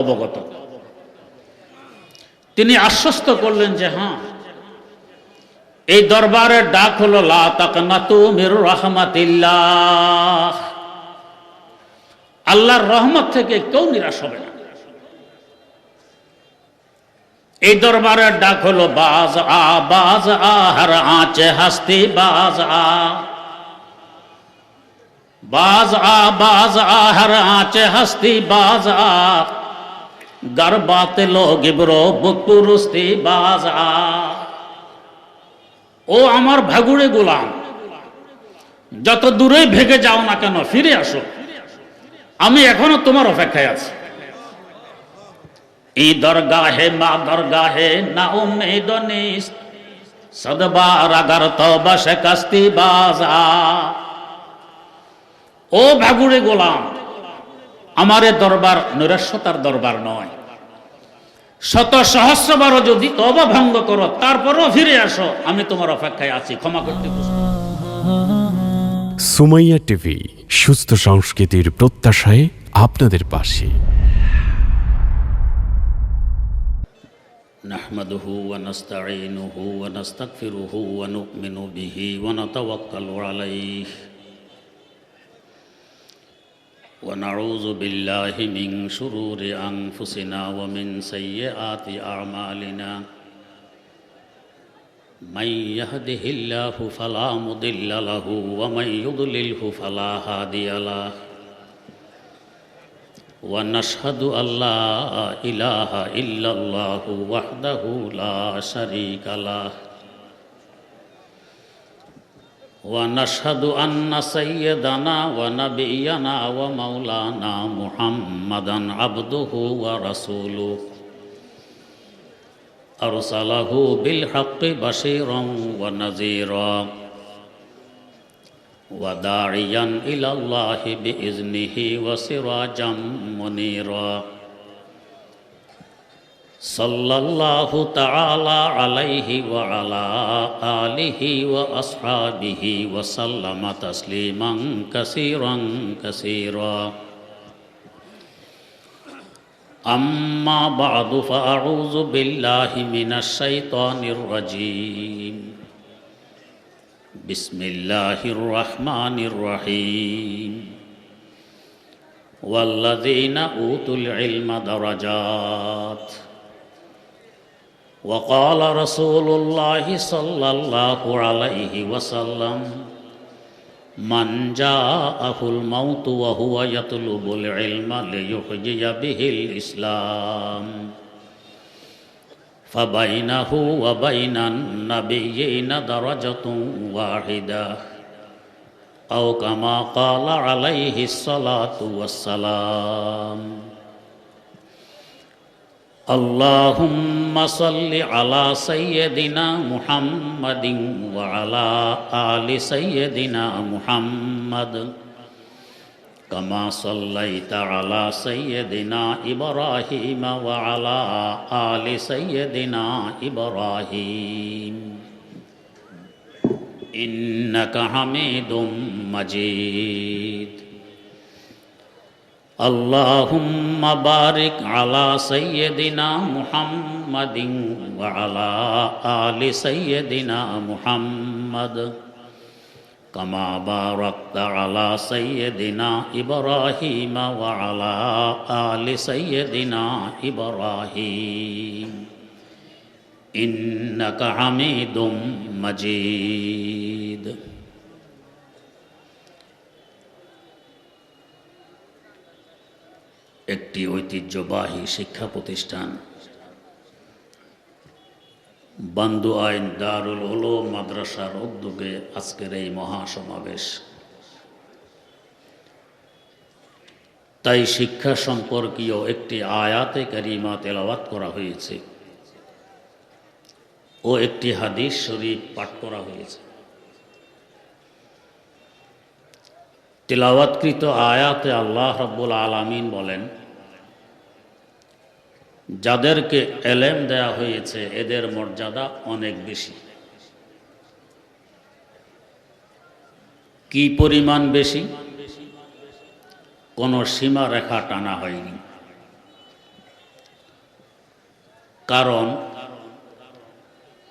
অবগত। তিনি আশ্বস্ত করলেন যে হ্যাঁ, এই দরবারের ডাক হলো লা তাকনাতু মির রাহমাতিল্লাহ, আল্লাহর রহমত থেকে কেউ নিরাশ হবে না। এই দরবারের ডাক হলো বাজ আ হর আঁচে হাস্তি বাজ আ হর আঁচে হাস্তি বাজ আ গরবাতে লোগ ইবরো বুতপুরুস্তি বাজ আ। ও আমার ভাগুড়ে গোলাম, যত দূরেই ভেগে যাও না কেন ফিরে আসো, আমি এখনো তোমার অপেক্ষায় আছি। এই দরগাহে মা দরগাহে না উম্মীদ নিস্ত, সদবার আগার তওবা শিকস্তি বাজা। ও ভাগুড়ে গোলাম, আমার এ দরবার নৈরাশ্যতার দরবার নয়। শত সহস্রবারও যদি তওবা ভঙ্গ করো তারপরও ফিরে আসো, আমি তোমার অপেক্ষায় আছি, ক্ষমা করতে প্রস্তুত। সুমাইয়া টিভি, সুস্থ সংস্কৃতির প্রত্যাশায় আপনাদের পাশে। নাহমাদুহু ওয়া নাস্তাঈনুহু ওয়া নাস্তাগফিরুহু ওয়া নু'মিনু বিহি ওয়া নাতাওয়াক্কালু আলাইহি ওয়া নাউযু বিল্লাহি মিন শুরুরি আনফুসিনা ওয়া মিন সাইয়্যাতি আ'মালিনা। মান ইয়াহদিহিল্লাহু ফালা মুদিল্লা লাহু ওয়া মান ইউদ্লিলহু ফালা হাদিয়া লাহু। ওয়া নাশহাদু আল্লা ইলাহা ইল্লাল্লাহু ওয়াহদাহু লা শারীকা লাহু ওয়া নাশহাদু আন্না সাইয়্যিদানা ওয়া নাবিয়্যানা ওয়া মাওলানা মুহাম্মাদান আবদুহু ওয়া রাসূলুহু আরসালাহু বিল হাক্কি বাশীরান ওয়া নাযীরা ওয়া দা'iয়ান ইলাল্লাহি বিইজনিহি ওয়া সিরাজাম মুনীরা। সাল্লাল্লাহু তাআলা আলাইহি ওয়া আলা আলিহি ওয়া আসহাবিহি ওয়া সাল্লামা তাসলিমান কাসীরান কাসীরা। আম্মা বা'দু ফাআউযু বিল্লাহি মিনাশ শাইতানির রাজীম। বিসমিল্লাহির রহমানির রহিম। ওয়াল্লাযীনা উতুল ইলমা দারাজাত। ওয়া ক্বালা রাসূলুল্লাহি সাল্লাল্লাহু আলাইহি ওয়াসাল্লাম মান জাআহুল মাউতু ওয়া হুয়া ইয়াতলুবুল ইলমা লিয়ুহইয়া বিহিল ইসলাম ফাবাইনাহু ওয়া বাইনান নাবিয়্যিনা দারাজাতুন ওয়াহিদা আও কামা ক্বালা আলাইহিস সালাতু ওয়াসসালাম। আল্লাহুম্মা সাল্লি আলা সাইয়্যিদিনা মুহাম্মাদিন ওয়া আলা আলি সাইয়্যিদিনা মুহাম্মাদ কামা সাল্লাইতা আলা সাইয়্যিদিনা ইব্রাহিম ওয়া আলা আলি সাইয়্যিদিনা ইব্রাহিম ইন্নাকা হামিদুম মাজিদ। আল্লাহুম্মা বারিক আলা সাইয়্যিদিনা মুহাম্মাদিন ওয়া আলা আলি সাইয়্যিদিনা মুহাম্মাদ কামা বারাকতা আলা সাইয়্যিদিনা ইব্রাহিম ওয়া আলা আলি সাইয়্যিদিনা ইব্রাহিম ইন্নাকা হামিদুম মাজিদ। একটি ঐতিহ্যবাহী শিক্ষা প্রতিষ্ঠান বান্দু আইন দারুল উলুম মাদ্রাসার উদ্যোগে আজকের এই মহাসমাবেশ। তাই শিক্ষা সম্পর্কীয় একটি আয়াতে কারিমা তেলাওয়াত করা হয়েছে ও একটি হাদিস শরীফ পাঠ করা হয়েছে। তিলাওয়াতকৃত আয়াতে আল্লাহ রাব্বুল আলামিন বলেন, যাদেরকে এলেম দেয়া হয়েছে এদের মর্যাদা অনেক বেশি। কি পরিমাণ বেশি? কোনো সীমা রেখা টানা হয়নি। কারণ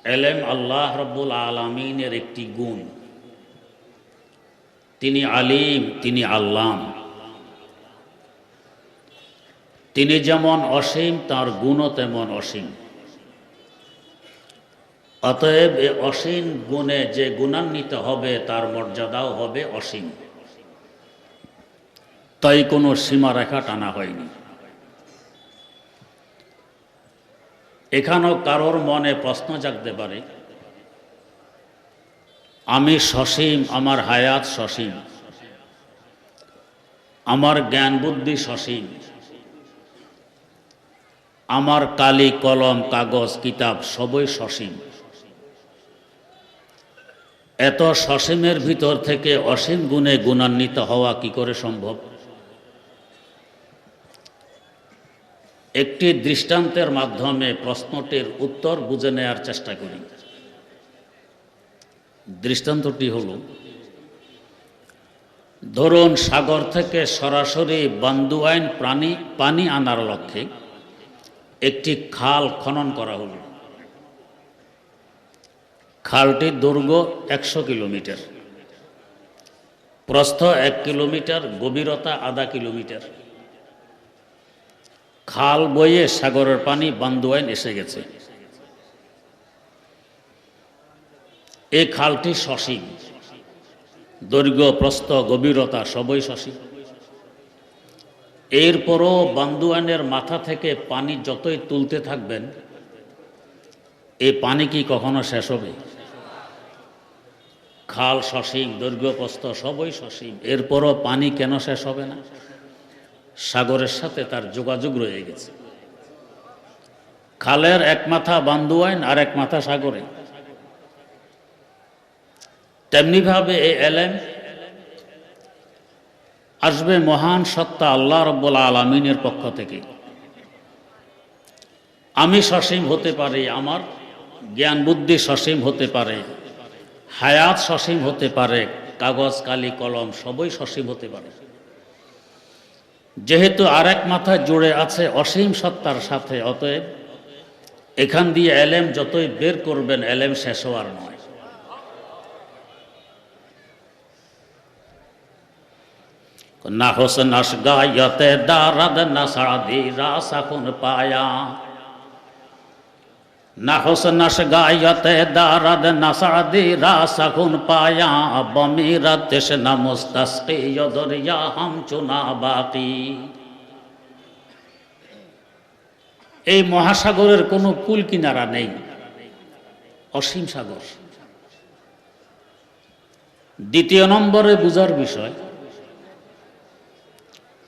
এলেম আল্লাহ রব্বুল আলামিনের একটি গুণ। তিনি আলিম, তিনি আল্লাম। তিনি যেমন অসীম, তার গুণও তেমন অসীম। অতএব এ অসীম গুণে যে গুণান্বিত হবে তার মর্যাদাও হবে অসীম। তাই কোনো সীমারেখা টানা হয়নি। এখানেও কারোর মনে প্রশ্ন জাগতে পারে, আমি সসীম, আমার হায়াত সসীম, আমার জ্ঞান বুদ্ধি সসীম, আমার কালি কলম কাগজ কিতাব সবই সসীম। এত সসীমের ভিতর থেকে অসীম গুণে গুণান্বিত হওয়া কি করে সম্ভব? একটি দৃষ্টান্তের মাধ্যমে প্রশ্নটির উত্তর বুঝে নেওয়ার চেষ্টা করি। দৃষ্টান্তটি হল, ধরুন সাগর থেকে সরাসরি বান্দুয়াইন পানি আনার লক্ষ্যে একটি খাল খনন করা হল। খালটির দৈর্ঘ্য 100 কিলোমিটার, প্রস্থ 1 কিলোমিটার, গভীরতা আধা কিলোমিটার। খাল বয়ে সাগরের পানি বান্দুয়াইন এসে গেছে। এই খালটি সসীম, দৈর্ঘ্য প্রস্থ গভীরতা সবই সসীম। এরপরও বান্দুয়াইনের মাথা থেকে পানি যতই তুলতে থাকবেন, এই পানি কি কখনো শেষ হবে? খাল সসীম, দৈর্ঘ্য প্রস্থ সবই সসীম, এরপরও পানি কেন শেষ হবে না? সাগরের সাথে তার যোগাযোগ রয়ে গেছে। খালের এক মাথা বান্দুয়াইন আর এক মাথা সাগরে। তেমনিভাবে এই এলেম আসবে মহান সত্তা আল্লাহ রব্বুল আলামিনের পক্ষ থেকে। আমি সসীম হতে পারি, আমার জ্ঞান বুদ্ধি সসীম হতে পারে, হায়াত সসীম হতে পারে, কাগজ কালি কলম সবই সসীম হতে পারে। যেহেতু আরেক মাথায় জুড়ে আছে অসীম সত্তার সাথে, অতএব এখান দিয়ে এলেম যতই বের করবেন এলেম শেষ হওয়ার নয়। না হোসেন আসগায়তে দারাদ না সাদি রাসাকুন পায়া, না হোসেন আসগায়তে দারাদ না সাদি রাসাকুন পায়া, বমিরাত তেশনা মুস্তাসকি দরিয়া হাম চুনা বাকি। এই মহাসাগরের কোনো কুল কিনারা নেই, অসীম সাগর। দ্বিতীয় নম্বরে বুঝার বিষয়,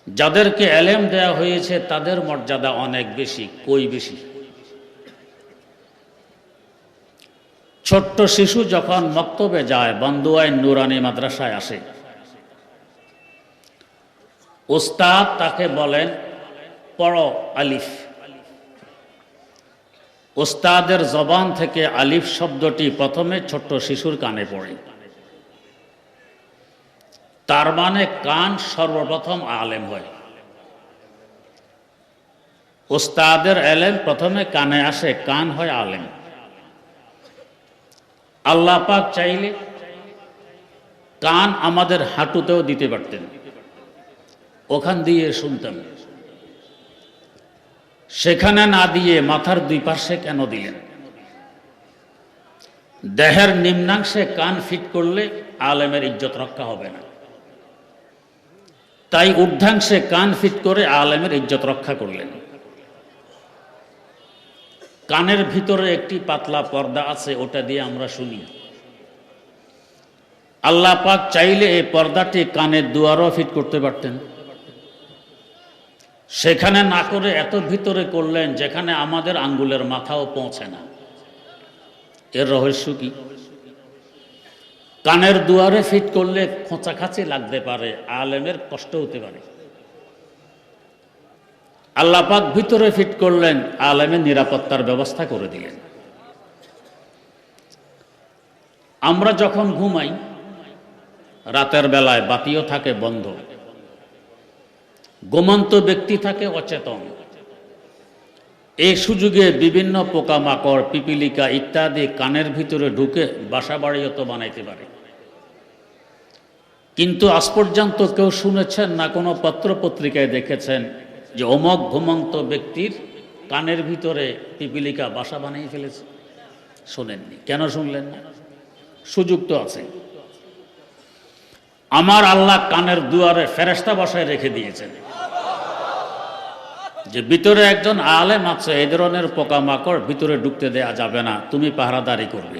যাদেরকে এলেম দেয়া হয়েছে তাদের মর্যাদা অনেক বেশি। কই বেশি? ছোট্ট শিশু যখন মক্তবে যায়, বান্দুয়াইন নুরানি মাদ্রাসায় আসে, উস্তাদ তাকে বলেন পড়ো আলিফ। উস্তাদের জবান থেকে আলিফ শব্দটি প্রথমে ছোট্ট শিশুর কানে পড়ে। তার মানে কান সর্বপ্রথম আলেম হয়। উস্তাদের এলেম প্রথমে কানে আসে, কান হয় আলেম। আল্লাহ পাক চাইলে কান আমাদের হাঁটুতেও দিতে পারতেন, ওখান দিয়ে শুনতাম। সেখানে না দিয়ে মাথার দুই পাশে কেন দিলেন? দেহের নিম্নাংশে কান ফিট করলে আলেমের ইজ্জত রক্ষা হবে না, তাই ঊর্ধ্বাংশে কান ফিট করে আলেমের ইজ্জত রক্ষা করলেন। কানের ভিতরে একটি পাতলা পর্দা আছে, ওটা দিয়ে আমরা শুনি। আল্লাহ পাক চাইলে এই পর্দাটি কানের দুয়ারও ফিট করতে পারতেন, সেখানে না করে এত ভিতরে করলেন যেখানে আমাদের আঙ্গুলের মাথাও পৌঁছে না। এর রহস্য কি? কানের দুয়ারে ফিট করলে খোঁচাখাচি লাগতে পারে, আলেমের কষ্ট হতে পারে। আল্লাহ পাক ভিতরে ফিট করলেন, আলেমের নিরাপত্তার ব্যবস্থা করে দিলেন। আমরা যখন ঘুমাই, রাতের বেলায় বাতিও থাকে বন্ধ, ঘুমন্ত ব্যক্তি থাকে অচেতন। এই সুযোগে বিভিন্ন পোকামাকড়, পিপিলিকা ইত্যাদি কানের ভিতরে ঢুকে বাসা বাড়িও তো বানাইতে পারে। কিন্তু আজ পর্যন্ত কেউ শুনেছেন না, কোনো পত্র পত্রিকায় দেখেছেন যে অমক ঘুমন্ত ব্যক্তির কানের ভিতরে পিপিলিকা বাসা বানিয়ে ফেলেছে? শোনেননি। কেন শুনলেন না? সুযোগ তো আছে। আমার আল্লাহ কানের দুয়ারে ফেরেশতা বসায় রেখে দিয়েছেন যে ভিতরে একজন আলেম আছে, এই ধরনের পোকামাকড় ভিতরে ঢুকতে দেয়া যাবে না, তুমি পাহারাদারি করবে।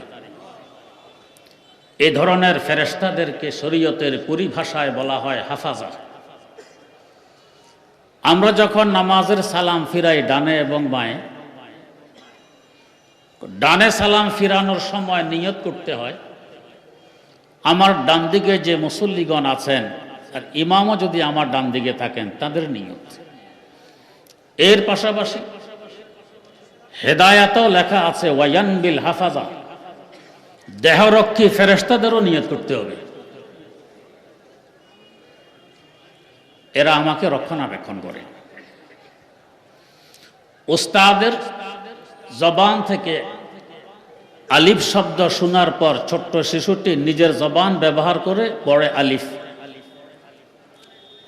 এই ধরনের ফেরেশতাদেরকে শরীয়তের পরিভাষায় বলা হয় হাফাজা। আমরা যখন নামাজের সালাম ফিরাই ডানে এবং বাঁয়ে, ডানে সালাম ফিরানোর সময় নিয়ত করতে হয় আমার ডান দিকে যে মুসল্লিগণ আছেন আর ইমামও যদি আমার ডান দিকে থাকেন তাদের নিয়ত। এর পাশাপাশি হেদায়াতও লেখা আছে ওয়ায়ান বিল হাফাজা, দেহরক্ষী ফেরেশতাদেরও নিয়ত করতে হবে, এরা আমাকে রক্ষণাবেক্ষণ করে। ওস্তাদের জবান থেকে আলিফ শব্দ শোনার পর ছোট্ট শিশুটি নিজের জবান ব্যবহার করে পড়ে আলিফ,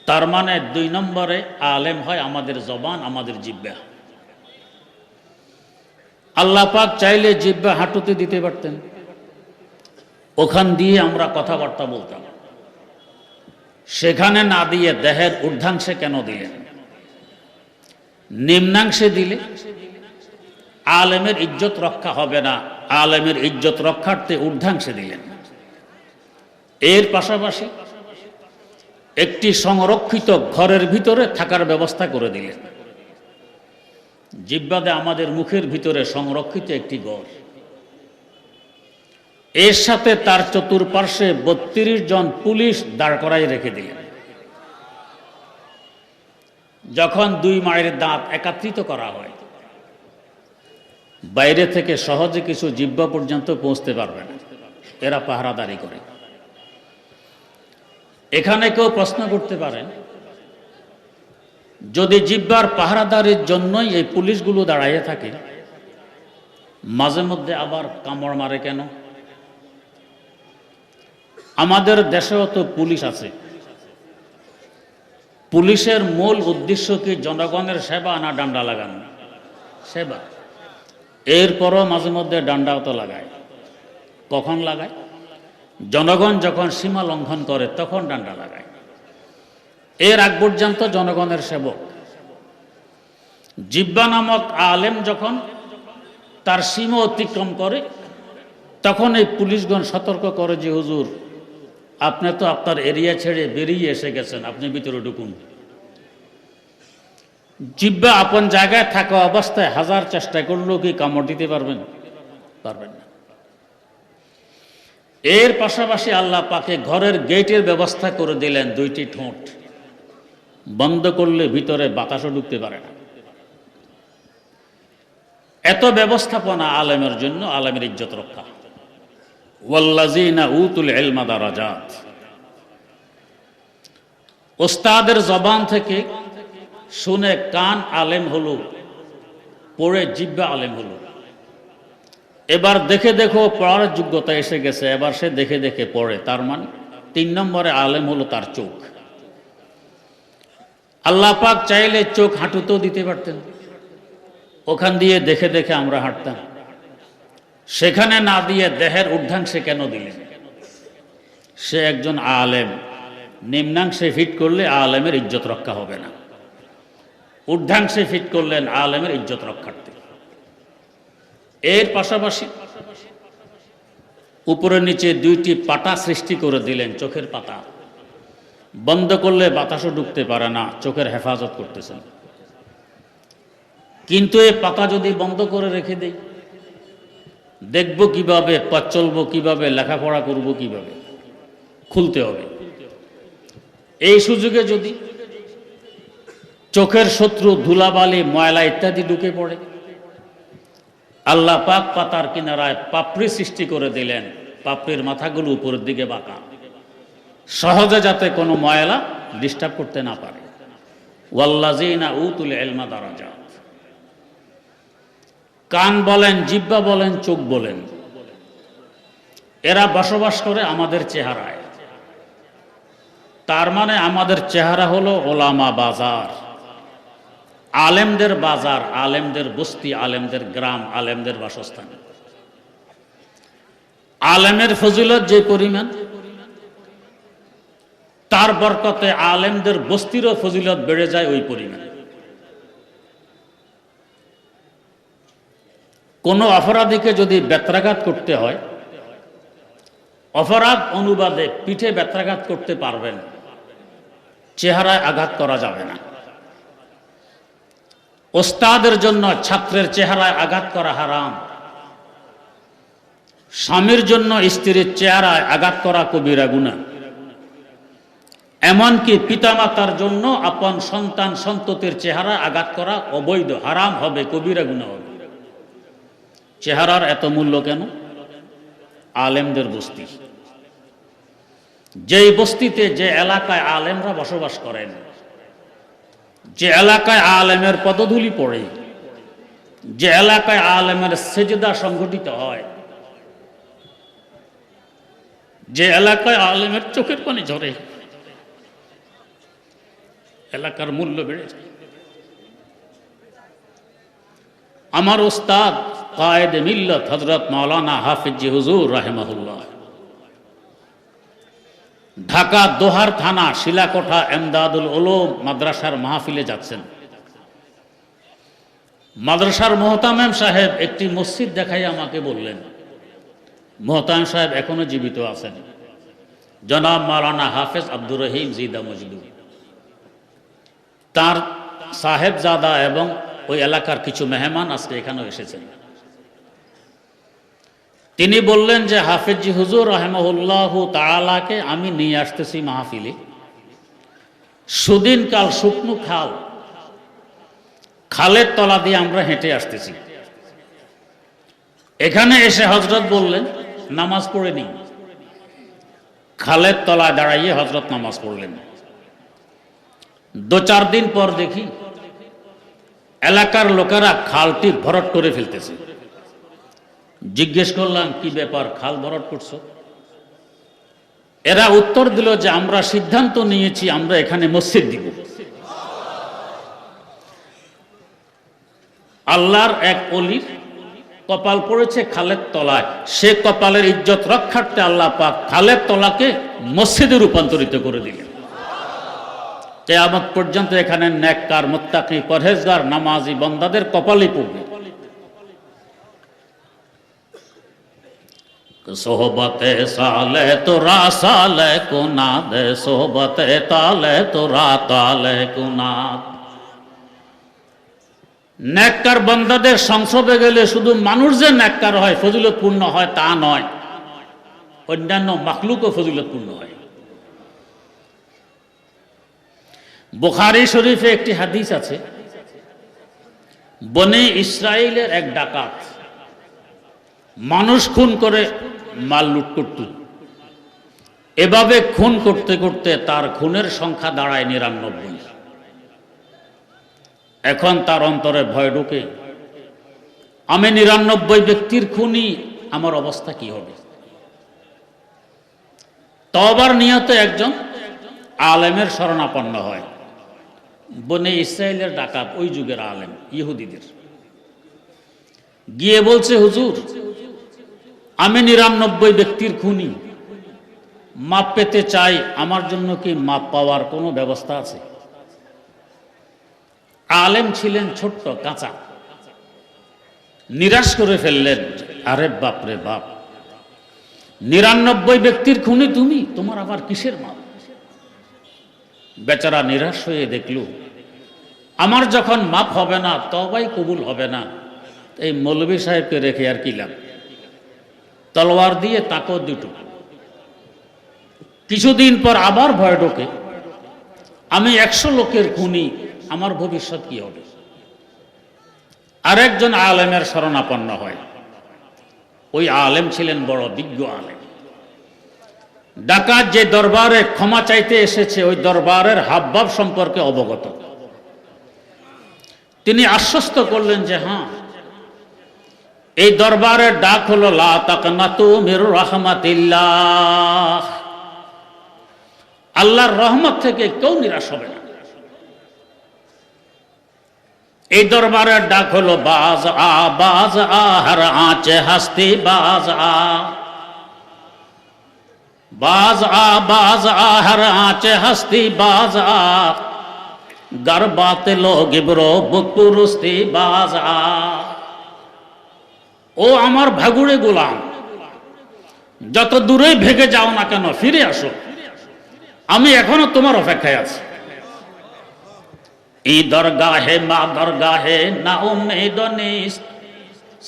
তার মানে 2 নম্বরে আলেম হয় আমাদের জবান, আমাদের জিহ্বা। আল্লাহ পাক চাইলে জিহ্বা হাঁটুতে দিতে পারতেন, ওখান দিয়ে আমরা কথাবার্তা বলতাম। সেখানে না দিয়ে দেহের ঊর্ধ্বাংশে কেন দিলেন? নিম্নাংশে দিলে আলেমের ইজ্জত রক্ষা হবে না, আলেমের ইজ্জত রক্ষার্থে ঊর্ধ্বাংশে দিলেন। এর পাশাপাশি একটি সংরক্ষিত ঘরের ভিতরে থাকার ব্যবস্থা করে দিলেন। জিহ্বাতে আমাদের মুখের ভিতরে সংরক্ষিত একটি ঘর, এর সাথে তার চতুর্পার্শ্বে 32 জন পুলিশ দাঁড় করাই রেখে দিলেন। যখন 2 মায়ের দাঁত একত্রিত করা হয়, বাইরে থেকে সহজে কিছু জিহ্বা পর্যন্ত পৌঁছতে পারবে না, এরা পাহারাদারি করে। এখানে কেউ প্রশ্ন করতে পারেন, যদি জিহ্বার পাহারাদারির জন্যই এই পুলিশগুলো দাঁড়াইয়ে থাকে, মাঝে মধ্যে আবার কামড় মারে কেন? আমাদের দেশেও তো পুলিশ আছে। পুলিশের মূল উদ্দেশ্য কি জনগণের সেবা না ডান্ডা লাগানো? সেবা। এরপরও মাঝে মধ্যে ডান্ডাও তো লাগায়। কখন লাগায়? জনগণ যখন সীমা লঙ্ঘন করে তখন ডান্ডা লাগায়। এর আগ পর্যন্ত জনগণের সেবক। জিহ্বা নামক আলেম যখন তার সীমা অতিক্রম করে তখন এই পুলিশগণ সতর্ক করে যে হুজুর, আপনি তো আপনার এরিয়া ছেড়ে বেরিয়ে এসে গেছেন, আপনি ভিতরে ঢুকুন। জিহ্বা আপন জায়গায় থাকা অবস্থায় হাজার চেষ্টা করলেও কি কামড় দিতে পারবেন? পারবেন না। এর পাশাপাশি আল্লাহ পাকে ঘরের গেটের ব্যবস্থা করে দিলেন 2টি ঠোঁট, বন্ধ করলে ভিতরে বাতাসও ঢুকতে পারে না। এত ব্যবস্থাপনা আলেমের জন্য, আলেমের ইজ্জত রক্ষা। ওয়াল্লাযীনা উতুল ইলমা দারাজাত। ওস্তাদের জবান থেকে শুনে কান আলেম হলো, পড়ে জিহ্বা আলেম হলো। এবার দেখে দেখো পড়ার যোগ্যতা এসে গেছে, এবার সে দেখে দেখে পড়ে, তার মানে 3 নম্বরে আলেম হলো তার চোখ। আল্লাহ পাক চাইলে চোখ হাঁটুতেও দিতে পারতেন, ওখান দিয়ে দেখে দেখে আমরা হাঁটতাম। সেখানে না দিয়ে দেহের ঊর্ধ্বাংশে কেন দিলেন? সে একজন আলেম, নিম্নাংশে ফিট করলে আলেমের ইজ্জত রক্ষা হবে না, ঊর্ধ্বাংশে ফিট করলেন আলেমের ইজ্জত রক্ষার্থে। এর পাশাপাশি উপরে নিচে 2টি পাতা সৃষ্টি করে দিলেন, চোখের পাতা। বন্ধ করলে বাতাসও ঢুকতে পারে না, চোখের হেফাজত করতেছেন। কিন্তু এই পাতা যদি বন্ধ করে রেখে দেই, দেখব কিভাবে, পথ চলবো কিভাবে, লেখাপড়া করব কিভাবে? খুলতে হবে। এই সুযোগে যদি চোখের শত্রু ধুলাবালি, ময়লা ইত্যাদি ঢুকে পড়ে, আল্লাহ পাক পাতার কিনারায় পাপড়ি সৃষ্টি করে দিলেন, পাপড়ির মাথাগুলো উপরের দিকে বাঁকা, সহজে যাতে কোনো ময়লা ডিস্টার্ব করতে না পারে। ওয়াল্লাযীনা উতুল ইলমা দারাজাত। কান বলেন, জিহ্বা বলেন, চোখ বলেন, এরা বসবাস করে আমাদের চেহারায়। তার মানে আমাদের চেহারা হলো ওলামা বাজার, আলেমদের বাজার, আলেমদের বস্তি, আলেমদের গ্রাম, আলেমদের বাসস্থান। আলেমের ফজিলত যে পরিমাণ, তার বরকতে আলেমদের বস্তিরও ফজিলত বেড়ে যায় ওই পরিমাণ। কোনো অপরাধীকে যদি বেত্রাঘাত করতে হয়, অপরাধ অনুবাদে পিঠে বেত্রাঘাত করতে পারবেন, চেহারায় আঘাত করা যাবে না। ওস্তাদের জন্য ছাত্রের চেহারায় আঘাত করা হারাম। স্বামীর জন্য স্ত্রীর চেহারায় আঘাত করা কবিরা গুনাহ। এমনকি পিতামাতার জন্য আপন সন্তান সন্ততির চেহারা আঘাত করা অবৈধ, হারাম হবে, কবিরা গুনাহ হবে। চেহারার এত মূল্য কেন? আলেমদের বস্তি। যেই বস্তিতে, যে এলাকায় আলেমরা বসবাস করেন, যে এলাকায় আলেমের পদধূলি পড়ে, যে এলাকায় আলেমের সেজদা সংঘটিত হয়, যে এলাকায় আলেমের চোখের পানি ঝরে, এলাকার মূল্য বেড়ে যায়। আমার ওস্তাদ কায়েদে মিল্লত হযরত মাওলানা হাফিজ হুজুর রাহিমাহুল্লাহ ঢাকা দোহার থানা শিলাকোঠা এমদাদুল উলুম মাদ্রাসার মাহফিলে যাচ্ছেন। মাদ্রাসার মোহতামেম সাহেব একটি মসজিদ দেখাই আমাকে বললেন, মোহতামেম সাহেব এখনো জীবিত আছেন, জনাব মাওলানা হাফেজ আব্দুর রহিম জিদা মজলু। তার সাহেবজাদা এবং ওই এলাকার কিছু মেহমান আজকে এখানেও এসেছেন। তিনি বললেন যে হাফেজি হুজুর রাহিমাহুল্লাহু তাআলাকে আমি নিয়ে আসতেছি মাহফিলে। সুদিন কাল শুকনো খাল, খালের তলা দিয়ে আমরা হেঁটে আসতেছি। এখানে এসে হযরত বললেন নামাজ পড়ে নি। খালের তলায় দাঁড়াইয়ে হযরত নামাজ পড়লেন। 2-4 দিন পর দেখি এলাকার লোকেরা খালটি ভরাট করে ফেলতেছে। জিজ্ঞেস করলাম কি ব্যাপার, খাল ভরাট করছো? এরা উত্তর দিল যে আমরা সিদ্ধান্ত নিয়েছি আমরা এখানে মসজিদ দিব। আল্লাহর এক ওলির কপাল পড়েছে খালের তলায়, সে কপালের ইজ্জত রক্ষার্থে আল্লাহ পাক খালের তলাকে মসজিদে রূপান্তরিত করে দিলেন। কিয়ামত পর্যন্ত এখানে নেককার, মুত্তাকি, পরহেজগার, নামাজি বান্দাদের কপালই পড়বে। সোহবতে সালে তোরা সালে কুনাদ, সোহবতে তালে তোরা তালে কুনাদ। নেককার বান্দাদের সংসদে গেলে শুধু মানুষ যে নেককার হয়, ফজিলতপূর্ণ হয় তা নয়, অন্যান্য মাখলুকও ফজিলতপূর্ণ হয়। বুখারী শরীফে একটি হাদিস আছে, বনে ইসরায়েলের এক ডাকাত মানুষ খুন করে মাল লুট করত। এভাবে খুন করতে করতে তার খুনের সংখ্যা দাঁড়ায় 99। এখন তার অন্তরে ভয় ঢোকে, আমি 99 ব্যক্তির খুনি, আমার অবস্থা কি হবে? তওবার নিয়তে একজন আলেমের শরণাপন্ন হয়। বনে ইসরায়েলের ডাকাত, ওই যুগের আলেম, ইহুদিদের। গিয়ে বলছে হুজুর আমি 99 ব্যক্তির খুনি, মাপ পেতে চাই, আমার জন্য কি মাপ পাওয়ার কোনো ব্যবস্থা আছে? আলেম ছিলেন ছোট্ট, কাঁচা, নিরাশ করে ফেললেন। আরে বাপ রে বাপ, 99 ব্যক্তির খুনি তুমি, তোমার আবার কিসের মাপ? বেচারা নিরাশ হয়ে দেখল আমার যখন মাপ হবে না, তওবাই কবুল হবে না, এই মৌলভী সাহেবকে রেখে আর কি লাভ? তলোয়ার দিয়ে তাকো দুটো। কিছুদিন পর আবার ভয় ঢোকে, আমি 100 লোকের খুনি, আমার ভবিষ্যৎ কি হবে? আরেকজন আলেমের শরণাপন্ন হয়। ওই আলেম ছিলেন বড় বিজ্ঞ আলেম। ডাকাত যে দরবারে ক্ষমা চাইতে এসেছে, ওই দরবারের হাবভাব সম্পর্কে অবগত। তিনি আশ্বস্ত করলেন যে হ্যাঁ, এই দরবারের ডাক হলো লা তাকনাতু মির রাহমাতিল্লাহ, আল্লাহর রহমত থেকে কেউ নিরাশ হবে না। এই দরবারের ডাক হলো বাজ আ হর আঁচে হাস্তি বাজ আ, বাজ আ হর আঁচে হাস্তি বাজ আ, গার বাতে লোগ ইবরো বুকপুরুস্তি বাজ আ। ও আমার ভাগুড়ে গোলাম, যত দূরেই ভেগে যাও না কেন ফিরে আসো, আমি এখনো তোমার অপেক্ষায় আছি। ই দরগাহে মা দরগাহে না উম্মীদ নিস,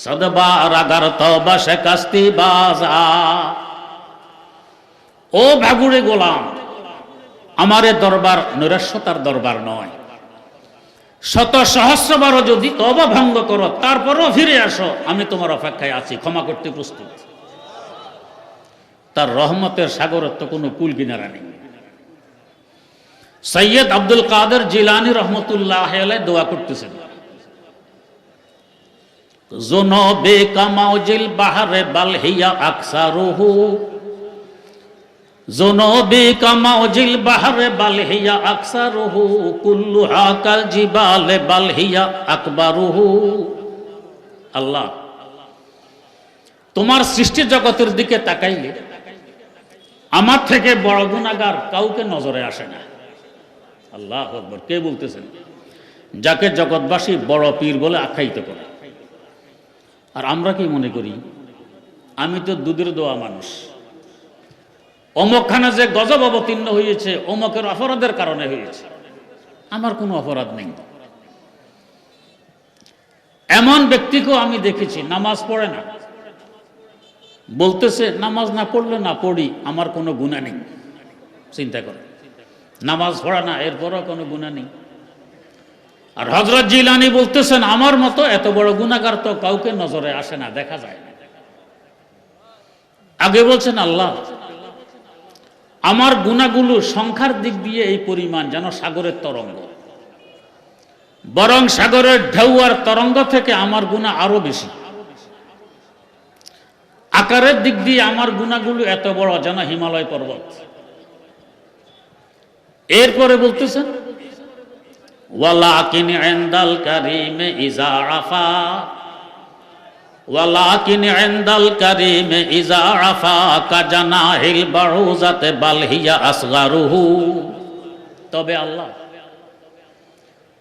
সদবার আগার তওবা শিকস্তি বাজা। ও ভাগুড়ে গোলাম, আমার এ দরবার নৈরাশ্যতার দরবার নয়। শত সহস্রবারও যদি তওবা ভঙ্গ করো তারপরও ফিরে আসো, আমি তোমার অপেক্ষায় আছি, ক্ষমা করতে প্রস্তুত। তার রহমতের সাগরের তো কোনো কুল কিনারা নেই। সৈয়দ আব্দুল কাদের জিলানী রহমতুল্লাহ আলাইহি দোয়া করতেছেন, জুনুবে কামাউজিল বাহরে বাল হিয়া আকসারুহু, জুনুবে কামাউজিল বাহরে বাল হিয়া আকসারুহু, কুল্লুহা কাল জিবালে বাল হিয়া আকবারুহু। আল্লাহ, তোমার সৃষ্টি জগতের দিকে তাকাইলে আমার থেকে বড় গুনাহগার কাউকে নজরে আসে না। আল্লাহু আকবার। কে বলতেছেন? যাকে জগৎবাসী বড় পীর বলে আখ্যায়িত করে। আর আমরা কি মনে করি? আমি তো দুধের দোয়া মানুষ, অমুকখানে যে গজব অবতীর্ণ হয়েছে অমুকের অপরাধের কারণে হয়েছে, আমার কোনো অপরাধ নেই। এমন ব্যক্তিকেও আমি দেখেছি নামাজ পড়ে না, বলতেছে নামাজ না পড়লে না পড়ি, আমার কোনো গুনাহ নেই। চিন্তা করে, নামাজ পড়া না এরপরও কোনো গুনাহ নেই। আর হযরত জিলানী বলতেছেন আমার মতো এত বড় গুনাহগার তো কাউকে নজরে আসে না, দেখা যায় না। আগে বলছেন আল্লাহ, আমার গুনাহগুলো সংখ্যার দিক দিয়ে এই পরিমাণ যেন সাগরের তরঙ্গ, বরং সাগরের ঢেউ আর তরঙ্গ থেকে আমার গুনাহ আরো বেশি। আকারের দিক দিয়ে আমার গুনাহগুলো এত বড় যেন হিমালয় পর্বত। এরপরে বলতেছেন ওয়ালাকিন ইনদাল কারীমে ইজা আফা, ওয়ালাকিন ইনদাল কারীমে ইজা আফা কাজানাহিল বারুজাতে বাল হিয়া আসগারুহু। তবে আল্লাহ,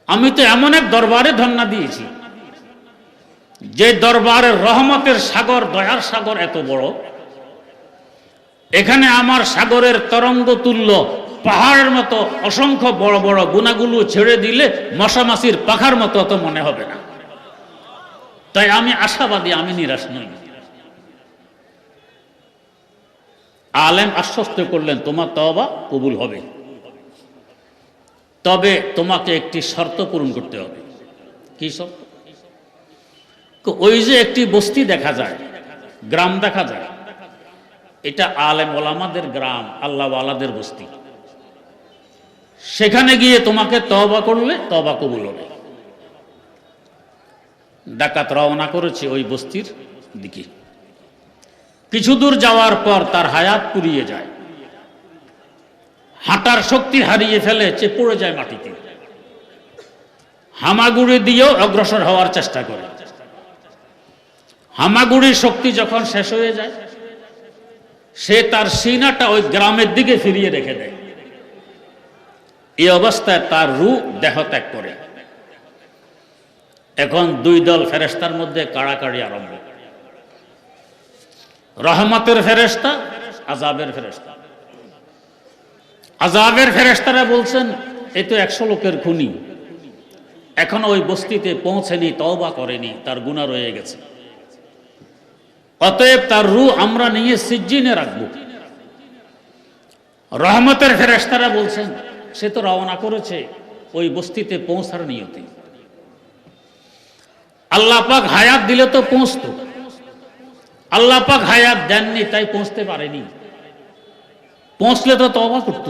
আমি তো এমন এক দরবারে ধন্না দিয়েছি যে দরবারের রহমতের সাগর, দয়ার সাগর এত বড়, এখানে আমার সাগরের তরঙ্গ তুল্য পাহাড়ের মতো অসংখ্য বড় বড় গুনাহগুলো ছেড়ে দিলে মশামাছির পাখার মতো অত মনে হবে না। তাই আমি আশাবাদী, আমি নিরাশ নই। আলেম আশ্বস্ত করলেন তোমার তওবা কবুল হবে, তবে তোমাকে একটি শর্ত পূরণ করতে হবে। কি শর্ত? ওই যে একটি বস্তি দেখা যায়, গ্রাম দেখা যায়, এটা আলেম ওলামাদের গ্রাম, আল্লাহ ওয়ালাদের বস্তি। সেখানে গিয়ে তোমাকে তওবা করলে তওবা কবুল হবে। ডাকাত রওনা করেছে ওই বস্তির দিকে। কিছু দূর যাওয়ার পর তার হায়াত পুড়িয়ে যায়, হাঁটার শক্তি হারিয়ে ফেলে, পড়ে যায় মাটিতে। হামাগুড়ি দিয়েও অগ্রসর হওয়ার চেষ্টা করে। হামাগুড়ির শক্তি যখন শেষ হয়ে যায়, সে তার সিনাটা ওই গ্রামের দিকে ফিরিয়ে রেখে দেয়। এই অবস্থায় তার রূহ দেহ ত্যাগ করে। এখন দুই দল ফেরেশতার মধ্যে কাড়াকাড়ি আরম্ভ। রহমতের ফেরেশতা, আযাবের ফেরেশতা। আযাবের ফেরেশতারা বলছেন এই তো 100 লোকের খুনি, এখনো ওই বস্তিতে পৌঁছেনি, তওবা করেনি, তার গুনাহ রয়ে গেছে, অতএব তার রূহ আমরা নিয়ে সিজ্জিনে রাখবো। রহমতের ফেরেশতারা বলছেন সে তো রওনা করেছে ওই বস্তিতে পৌঁছার নিয়তে, আল্লাহ পাক হায়াত দিলে তো পৌঁছতো, আল্লাহ পাক হায়াত দেননি তাই পৌঁছতে পারেনি। পৌঁছলে তো তওবা করত,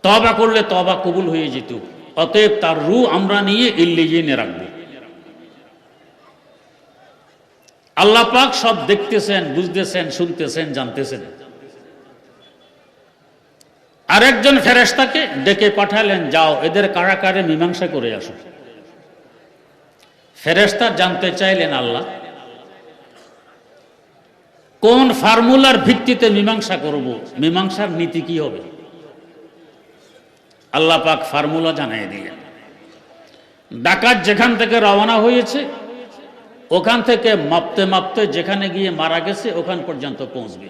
তওবা করলে তওবা কবুল হয়ে যেত। অতএব তার রূহ আমরা নিয়ে ইল্লিয়িনে রাখবো। আল্লাহ পাক সব দেখতেছেন, বুঝতেছেন, শুনতেছেন, জানতেছেন। আরেকজন ফেরেশতাকে ডেকে পাঠালেন, যাও এদের কারাকারে মীমাংসা করে আসো। ফেরেশতা জানতে চাইলেন, আল্লাহ কোন ফর্মুলার ভিত্তিতে মীমাংসা করব, মীমাংসার নীতি কি হবে? আল্লাহ পাক ফর্মুলা জানিয়ে দিলেন। ডাকাত যেখান থেকে রওনা হয়েছে ওখান থেকে মাপতে মাপতে যেখানে গিয়ে মারা গেছে ওখান পর্যন্ত পৌঁছবে।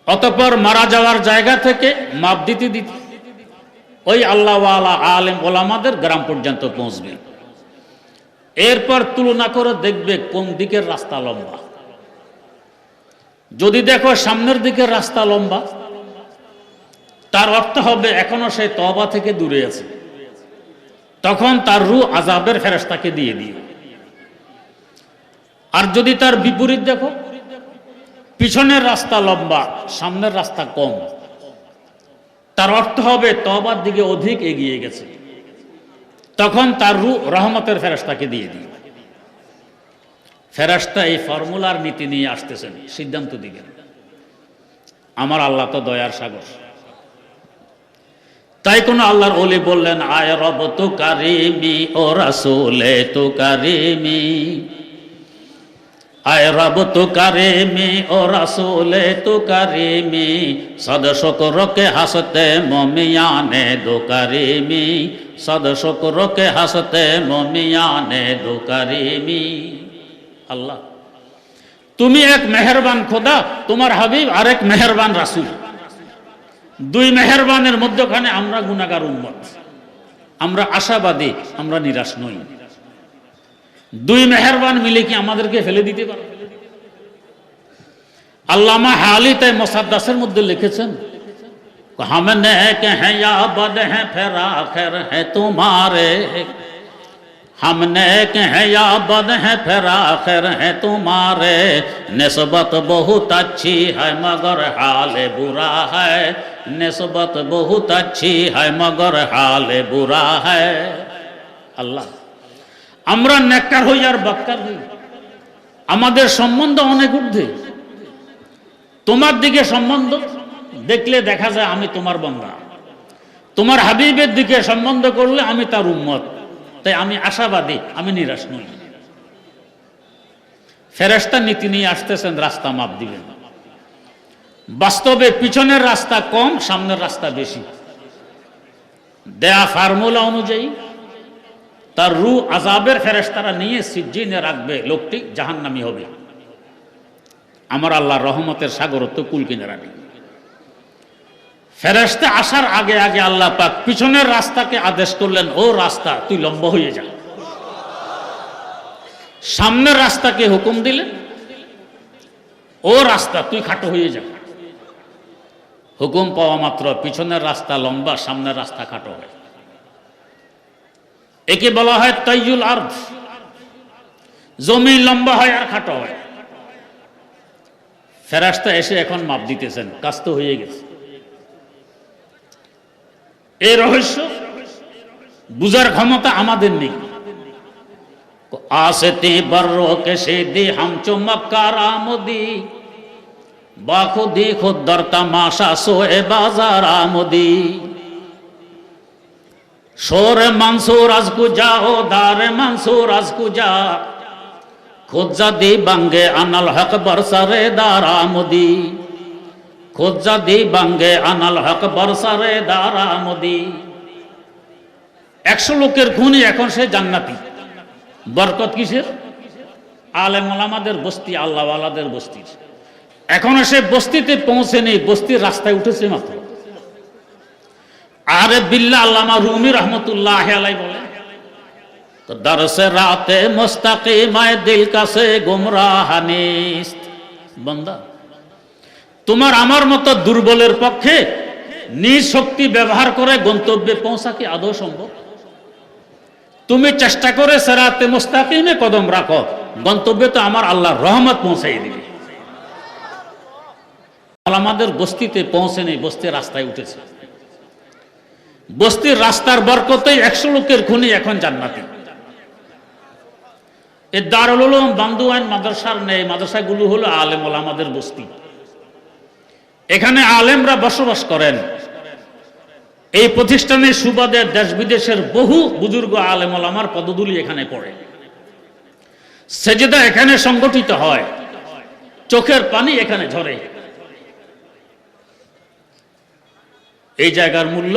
অতঃপর মারা যাওয়ার জায়গা থেকে মাপ দিতে দিতে ওই আল্লাহওয়ালা আলেম ওলামাদের গ্রাম পর্যন্ত পৌঁছবে। এরপর তুলনা করে দেখবে কোন দিকের রাস্তা লম্বা। যদি দেখো সামনের দিকের রাস্তা লম্বা, তার অর্থ হবে এখনো সে তওবা থেকে দূরে আছে, তখন তার রূহ আযাবের ফেরেশতাকে দিয়ে দিও। আর যদি তার বিপরীত দেখো, পিছনের রাস্তা লম্বা, সামনের রাস্তা কম, তার অর্থ হবে তওবার দিকে অধিক এগিয়ে গেছে, তখন তার রূহ রহমতের ফেরেশতাকে দিয়ে দিও। ফেরেশতা এই ফর্মুলার নীতি নিয়ে আসতেছেন, সিদ্ধান্ত দিবেন। আমার আল্লাহ তো দয়ার সাগর। তাই কোন আল্লাহর ওলি বললেন, আয় রব তু কারিমি ও রাসূলে তু কারিমি, আয় রব তু কারিমি ও রাসূলে তু কারিমি, সদ শুকর কে হাসতে মুমিয়ানে দু কারিমি, সদ শুকর কে হাসতে মুমিয়ানে দু কারিমি। আল্লাহ তুমি এক মেহেরবান খোদা, তোমার হাবিব আরেক মেহেরবান রাসূল, দুই মেহেরবানের মধ্যখানে আমরা গুনাহগার উম্মত, আমরা আশাবাদী, আমরা নিরাশ নই। দুই মেহেরবান মিলে কি আমাদেরকে ফেলে দিতে পারে? আল্লামা হালি তাই মুসাদ্দাসের মধ্যে লিখেছেন, হাম নেক হ্যাঁ ইয়া বদ হ্যাঁ ফির আখির হ্যাঁ তোমারে, हम नेक हैं या बद हैं फिर आखिर है तुम्हारे, निस्बत बहुत अच्छी है मगर हाल बुरा है, निस्बत बहुत अच्छी है मगर हाल बुरा है। আল্লাহ আমরা নেককার হই আর বদকার হই, আমাদের সম্বন্ধ অনেক ঊর্ধ্বে। তোমার দিকে সম্বন্ধ দেখলে দেখা যায় আমি তোমার বান্দা, তোমার হাবিবের দিকে সম্বন্ধ করলে আমি তার উম্মত, তাই আমি আশাবাদী, আমি নিরাশ নই। ফেরেশতা নীতি নিয়ে আসতেছেন, রাস্তা মাপ দিবেন। বাস্তবে পিছনের রাস্তা কম, সামনের রাস্তা বেশি। দেয়া ফর্মুলা অনুযায়ী তার রূহ আযাবের ফেরেশতারা নিয়ে সিজ্জিনে রাখবে, লোকটি জাহান্নামী হবে। আমার আল্লাহর রহমতের সাগরত্ব কুল কিনারা নেই। ফেরেশতা আসার আগে আগে আল্লাহ পাক পিছনের রাস্তাকে আদেশ করলেন, ও রাস্তা তুই লম্বা হয়ে যা। সামনের রাস্তাকে হুকুম দিলেন, ও রাস্তা তুই খাটো হয়ে যা। হুকুম পাওয়া মাত্র পিছনের রাস্তা লম্বা, সামনের রাস্তা খাটো হয়। একে বলা হয় তাইয়ুল আরদ, জমি লম্বা হয় আর খাটো হয়। ফেরেশতা এসে এখন মাপ দিতেছেন, কাজ তো হয়ে গেছে। এই রহস্য বুঝার ক্ষমতা আমাদের নেই। আসতে বর্রো কে সেদি হাম চমৎকার আমদি, বাখুদি খুদ্দর তামাশা সোয়ে বাজার আমদি, শোরে মনসুর আজ কুজা ও দারে মনসুর আজ কুজা, খুদ জাদি বাঙ্গে আনাল হক বরসারে দার আমদি, খুদ জাদি বাঙ্গে আনাল হক বরসারে দার আমদি। 100 লোকের খুনি, এখন সে জান্নাতি। বরকত কিসের? আলেম ওলামাদের বস্তি, আল্লাহওয়ালাদের বস্তি। এখনো সে বস্তিতে পৌঁছেনি, বস্তির রাস্তায় উঠেছে মাত্র। আরে বিল্লাহ আল্লামা রুমি রহমতুল্লাহ আলাইহি বলে, তো দরসে রাতে মুস্তাকিমায়ে দিল কাছে গুমরাহ নিস্ত। বান্দা তোমার আমার মতো দুর্বলের পক্ষে নিজ শক্তি ব্যবহার করে গন্তব্যে পৌঁছা কি আদৌ সম্ভব? তুমি চেষ্টা করে সিরাতে মুস্তাকিমে কদম রাখো, গন্তব্যে তো আমার আল্লাহর রহমত পৌঁছাই দিবে। আমাদের বস্তিতে পৌঁছেনি, বস্তির রাস্তায় উঠেছে। বস্তির রাস্তার বরকতেই 100 লোকের খুনি এখন জান্নাতি। এই দারুল উলুম বান্দুয়াইন মাদ্রাসার নেই, মাদ্রাসাগুলো হলো আলেম ওলামাদের বস্তি। এখানে আলেমরা বসবাস করেন। এই প্রতিষ্ঠানের সুবাদে দেশ বিদেশের বহু বুজুর্গ আলেম ওলামার পদধূলি এখানে পড়ে। সেজদা এখানে সংগঠিত হয়, চোখের পানি এখানে ঝরে। এই জায়গার মূল্য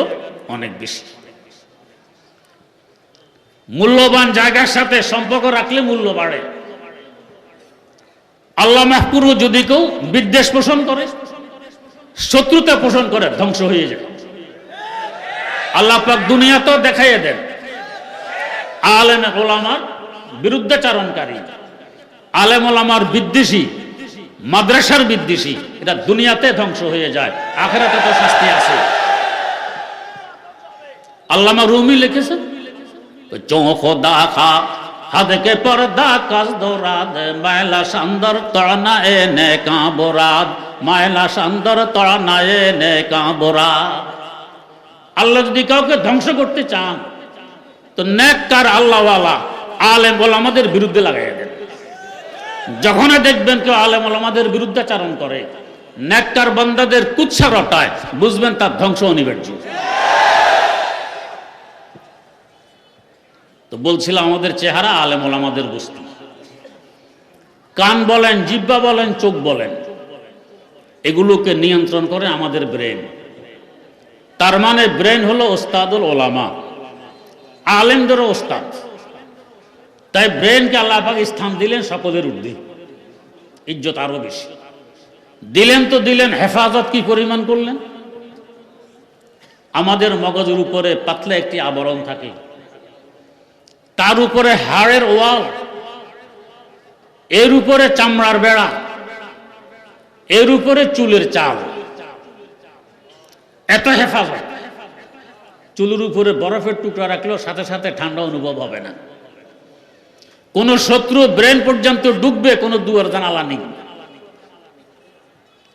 অনেক বেশি। মূল্যবান জায়গার সাথে সম্পর্ক রাখলে মূল্য বাড়ে। আল্লাহ মাহফুরও যদি কেউ বিদ্বেষ পোষণ করে, শত্রুতা পোষণ করে, ধ্বংস হয়ে যায়। আল্লাহ পাক দুনিয়াতেও দেখাইয়ে দেন আলেম ওলামার বিরুদ্ধাচারণকারী, আলেম ওলামার বিদ্বেষী, মাদ্রাসার বিদ্বেষী, এটা দুনিয়াতে ধ্বংস হয়ে যায়, আখিরাতে তো শাস্তি আছে। আল্লামা রুমি লিখেছেন, চোখ দেখা হাত কে পর্দা কাজ দৌরাদ, মায়লা সান্দর তড়না এনে কাঁবরাদ, মায়লা সান্দর তড়না এনে কাঁবরাদ। আল্লাহ যদি কাউকে ধ্বংস করতে চান তো নেককার আল্লাহওয়ালা আলেম ওলামাদের বিরুদ্ধে লাগাই দেন। যখন দেখবেন কেউ আলেম ওলামাদের বিরুদ্ধাচারণ করে, নেককার বান্দাদের কুৎসা রটায়, বুঝবেন তার ধ্বংস অনিবার্য। তো বলছিলাম আমাদের চেহারা আলেম ওলামাদের বস্তু। কান বলেন, জিহ্বা বলেন, চোখ বলেন, এগুলোকে নিয়ন্ত্রণ করে আমাদের ব্রেন। তার মানে ব্রেন হলো ওস্তাদুল ওলামা, আলেমদেরও ওস্তাদ। তাই ব্রেনকে আল্লাহ পাক স্থান দিলেন সকলের ঊর্ধ্বে, ইজ্জত আরো বেশি দিলেন। তো দিলেন, হেফাজত কি পরিমাণ করলেন। আমাদের মগজের উপরে পাতলা একটি আবরণ থাকে, তার উপরে হাড়ের ওয়াল, এর উপরে চামড়ার বেড়া, এর উপরে চুলের চাল। এত হেফাজত। চুলের উপরে বরফের টুকরা রাখলেও সাথে সাথে ঠান্ডা অনুভব হবে না। কোন শত্রু ব্রেন পর্যন্ত ডুববে, কোন দুয়ার জানালা নেই।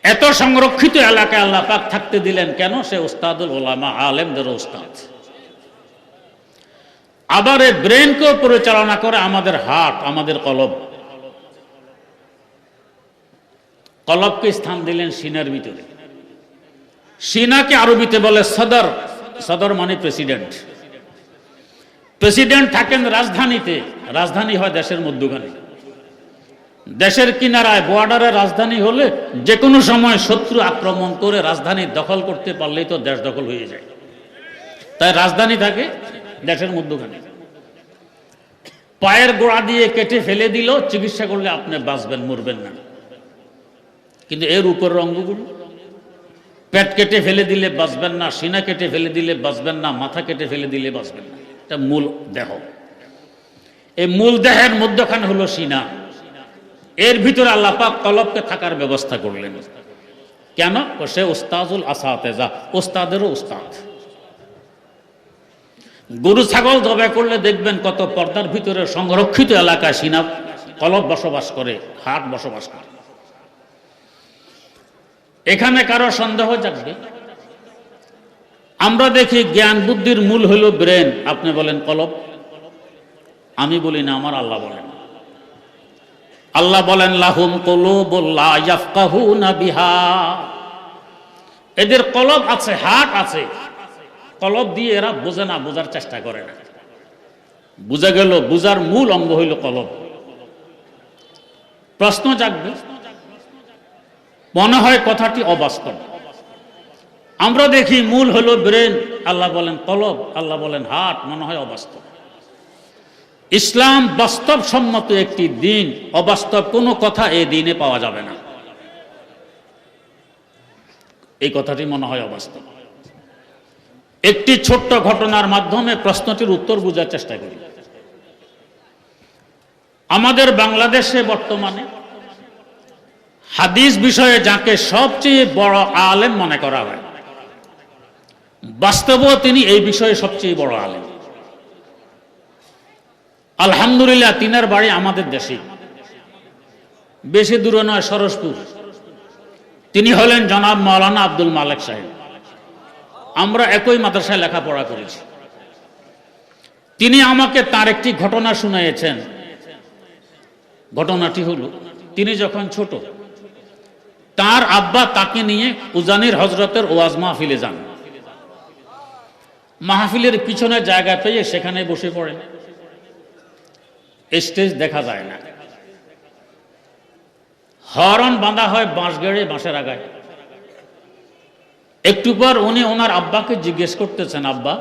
এত সংরক্ষিত এলাকায় আল্লাহ পাক থাকতে দিলেন কেন? সে ওস্তাদুল ওলামা, আলেমদের ওস্তাদ। আবার এই ব্রেনকেও পরিচালনা করে আমাদের হার্ট, আমাদের কলব। কলবকে স্থান দিলেন সিনার ভিতরে। সিনাকে আরবিতে বলে সদর। সদর মানে প্রেসিডেন্ট। প্রেসিডেন্ট থাকেন রাজধানীতে, রাজধানী হয় দেশের মধ্যখানে। দেশের কিনারায় বর্ডারে রাজধানী হলে যে কোনো সময় শত্রু আক্রমণ করে রাজধানী দখল করতে পারলেই তো দেশ দখল হয়ে যায়। তাই রাজধানী থাকে দেশের মধ্যখানে। পায়ের গোড়া দিয়ে কেটে ফেলে দিল, চিকিৎসা করলে আপনি বাঁচবেন, মরবেন না। কিন্তু এর উপরের অঙ্গগুলো, পেট কেটে ফেলে দিলে বাঁচবেন না, সিনা কেটে ফেলে দিলে বাঁচবেন না, মাথা কেটে ফেলে দিলে বাঁচবেন না। এটা মূল দেহ। এই মূল দেহের মধ্যখানে হলো সিনা। এর ভিতরে আল্লাহ পাক কলবকে থাকার ব্যবস্থা করলেন। কেন? সে উস্তাজুল আসাতেজা, উস্তাদেরও উস্তাদ। গরু ছাগল জবাই করলে দেখবেন কত পর্দার ভিতরে সংরক্ষিত এলাকায় সিনা, কলব বসবাস করে, হাট বসবাস করে। এখানে কারো সন্দেহ জাগবে? আমরা দেখি জ্ঞান বুদ্ধির মূল হলো ব্রেন, আপনি বলেন কলব। আমি বলি না, আমার আল্লাহ বলেন। আল্লাহ বলেন লাহুম কুলুবুল লা ইয়াফকাহুনা বিহা। এদের কলব আছে, হাট আছে, কলব দিয়ে এরা বোঝে না, বোঝার চেষ্টা করে না। বুঝা গেল বুঝার মূল অঙ্গ হইল কলব। প্রশ্ন জাগবে, মনে হয় কথাটি অবাস্তব। আমরা দেখি মূল হলো ব্রেন, আল্লাহ বলেন কলব, আল্লাহ বলেন হাট, মনে হয় অবাস্তব। ইসলাম বাস্তবসম্মত একটি দিন, অবাস্তব কোনো কথা এই দিনে পাওয়া যাবে না। এই কথাটি মনে হয় অবাস্তব। একটি ছোট্ট ঘটনার মাধ্যমে প্রশ্নটির উত্তর বোঝার চেষ্টা করি। আমাদের বাংলাদেশে বর্তমানে হাদিস বিষয়ে যাকে সবচেয়ে বড় আলেম মনে করা হয়, বাস্তবেও তিনি এই বিষয়ে সবচেয়ে বড় আলেম। আলহামদুলিল্লাহ, তিনার বাড়ি আমাদের দেশে, বেশি দূরে নয়, সরসপুর। তিনি হলেন জনাব মাওলানা আব্দুল মালেক সাহেব। আমরা একই মাদ্রাসায় লেখাপড়া করেছি। তিনি আমাকে তার একটি ঘটনা শুনিয়েছেন। ঘটনাটি হলো, তিনি যখন ছোট, তার আব্বা তাকে নিয়ে উজানির হজরতের ওয়াজ মাহফিলে যান। মাহফিলের পিছনে জায়গা পেয়ে সেখানে বসে পড়েন। স্টেজ দেখা যায় না, হরন বাঁধা হয় বাঁশ গেড়ে, বাঁশের আগায়। একটু পর উনি ওনার আব্বাকে জিজ্ঞেস করতেছেন, আব্বা,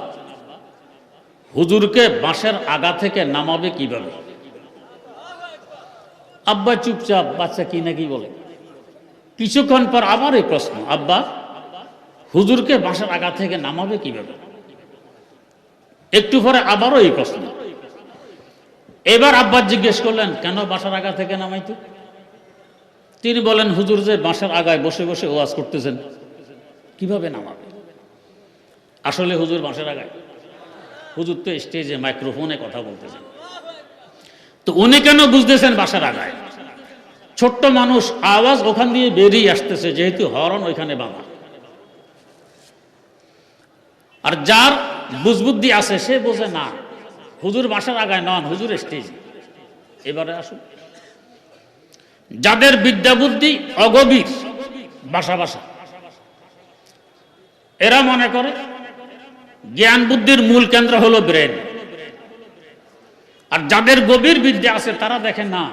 হুজুরকে বাঁশের আগা থেকে নামাবে কিভাবে? আব্বা চুপচাপ, বাচ্চা কি নাকি বলে। কিছুক্ষণ পর আবার এই প্রশ্ন, আব্বা, হুজুরকে বাঁশের আগা থেকে নামাবে কিভাবে? একটু পরে আবারও এই প্রশ্ন। এবার আব্বা জিজ্ঞেস করলেন, কেন বাঁশের আগা থেকে নামাইতে? তিনি বলেন, হুজুর যে বাঁশের আগায় বসে বসে ওয়াজ করতেছেন, কিভাবে নামাবে? আসলে হুজুর বাঁশের আগায়, হুজুর তো স্টেজে মাইক্রোফোনে কথা বলতেছেন। তো উনি কেন বুঝতেছেন বাঁশের আগায়? ছোট্ট মানুষ, আওয়াজ ওখান দিয়ে বেরিয়ে আসতেছে, যেহেতু হরন ওইখানে বাঁধা। আর যার বুঝবুদ্ধি আছে সে বোঝে না, হুজুর বাঁশের আগায় নন, হুজুর স্টেজে। এবারে আসুন, যাদের বিদ্যা বুদ্ধি অগভীর, বাসা বাসা, এরা মনে করে জ্ঞান বুদ্ধির মূল কেন্দ্র হলো ব্রেন। আর যাদের গভীর বিদ্যা আছে তারা দেখে না,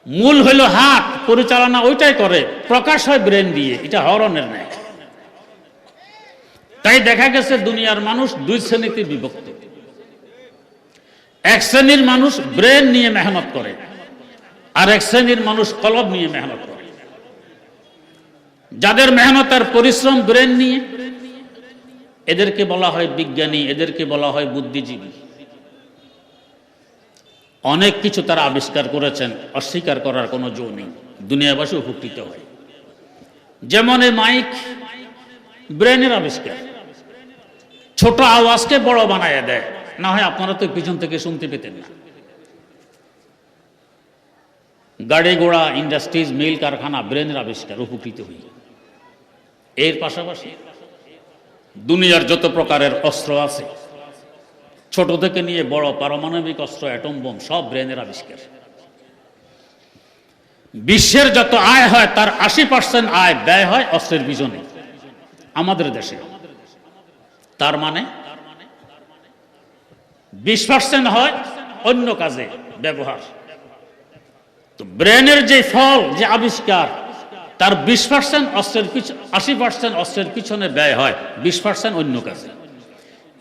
মূল হলো হাত, পরিচালনা ওইটাই করে, প্রকাশ হয় ব্রেন দিয়ে। এটা হরনের ন্যায়। তাই দেখা গেছে দুনিয়ার মানুষ দুই শ্রেণীতে বিভক্ত। এক শ্রেণীর মানুষ ব্রেন নিয়ে মেহনত করে, আর এক শ্রেণীর মানুষ কলব নিয়ে মেহনত করে। যাদের মেহনত আর পরিশ্রম ব্রেন নিয়ে, এদেরকে বলা হয় বিজ্ঞানী, এদেরকে বলা হয় বুদ্ধিজীবী। অনেক কিছু তারা আবিষ্কার করেছেন, অস্বীকার করার কোনো জো নেই, দুনিয়াবাসী উপকৃত হয়। যেমন এই মাইক, ব্রেনের আবিষ্কার। ছোট আওয়াজকে বড় বানায় দেয়, না হয় আপনারা তো পিছন থেকে শুনতে পেতেন না। গাড়ি ঘোড়া, ইন্ডাস্ট্রিজ, মিল, কারখানা, ব্রেনের আবিষ্কার, উপকৃত হই। এর পাশাপাশি দুনিয়ার যত প্রকারের অস্ত্র আছে, ছোট থেকে নিয়ে বড় পারমাণবিক অস্ত্র, অ্যাটম বোম, সব ব্রেনের আবিষ্কার। বিশ্বের যত আয় হয় তার 80% আয় ব্যয় হয় অস্ত্রের পিছনে আমাদের দেশে। তার মানে 20% হয় অন্য কাজে ব্যবহার। তো ব্রেনের যে ফল, যে আবিষ্কার, তার 20% অস্ত্রের পিছনে, 80% অস্ত্রের পিছনে ব্যয় হয়, 20% অন্য কাজে।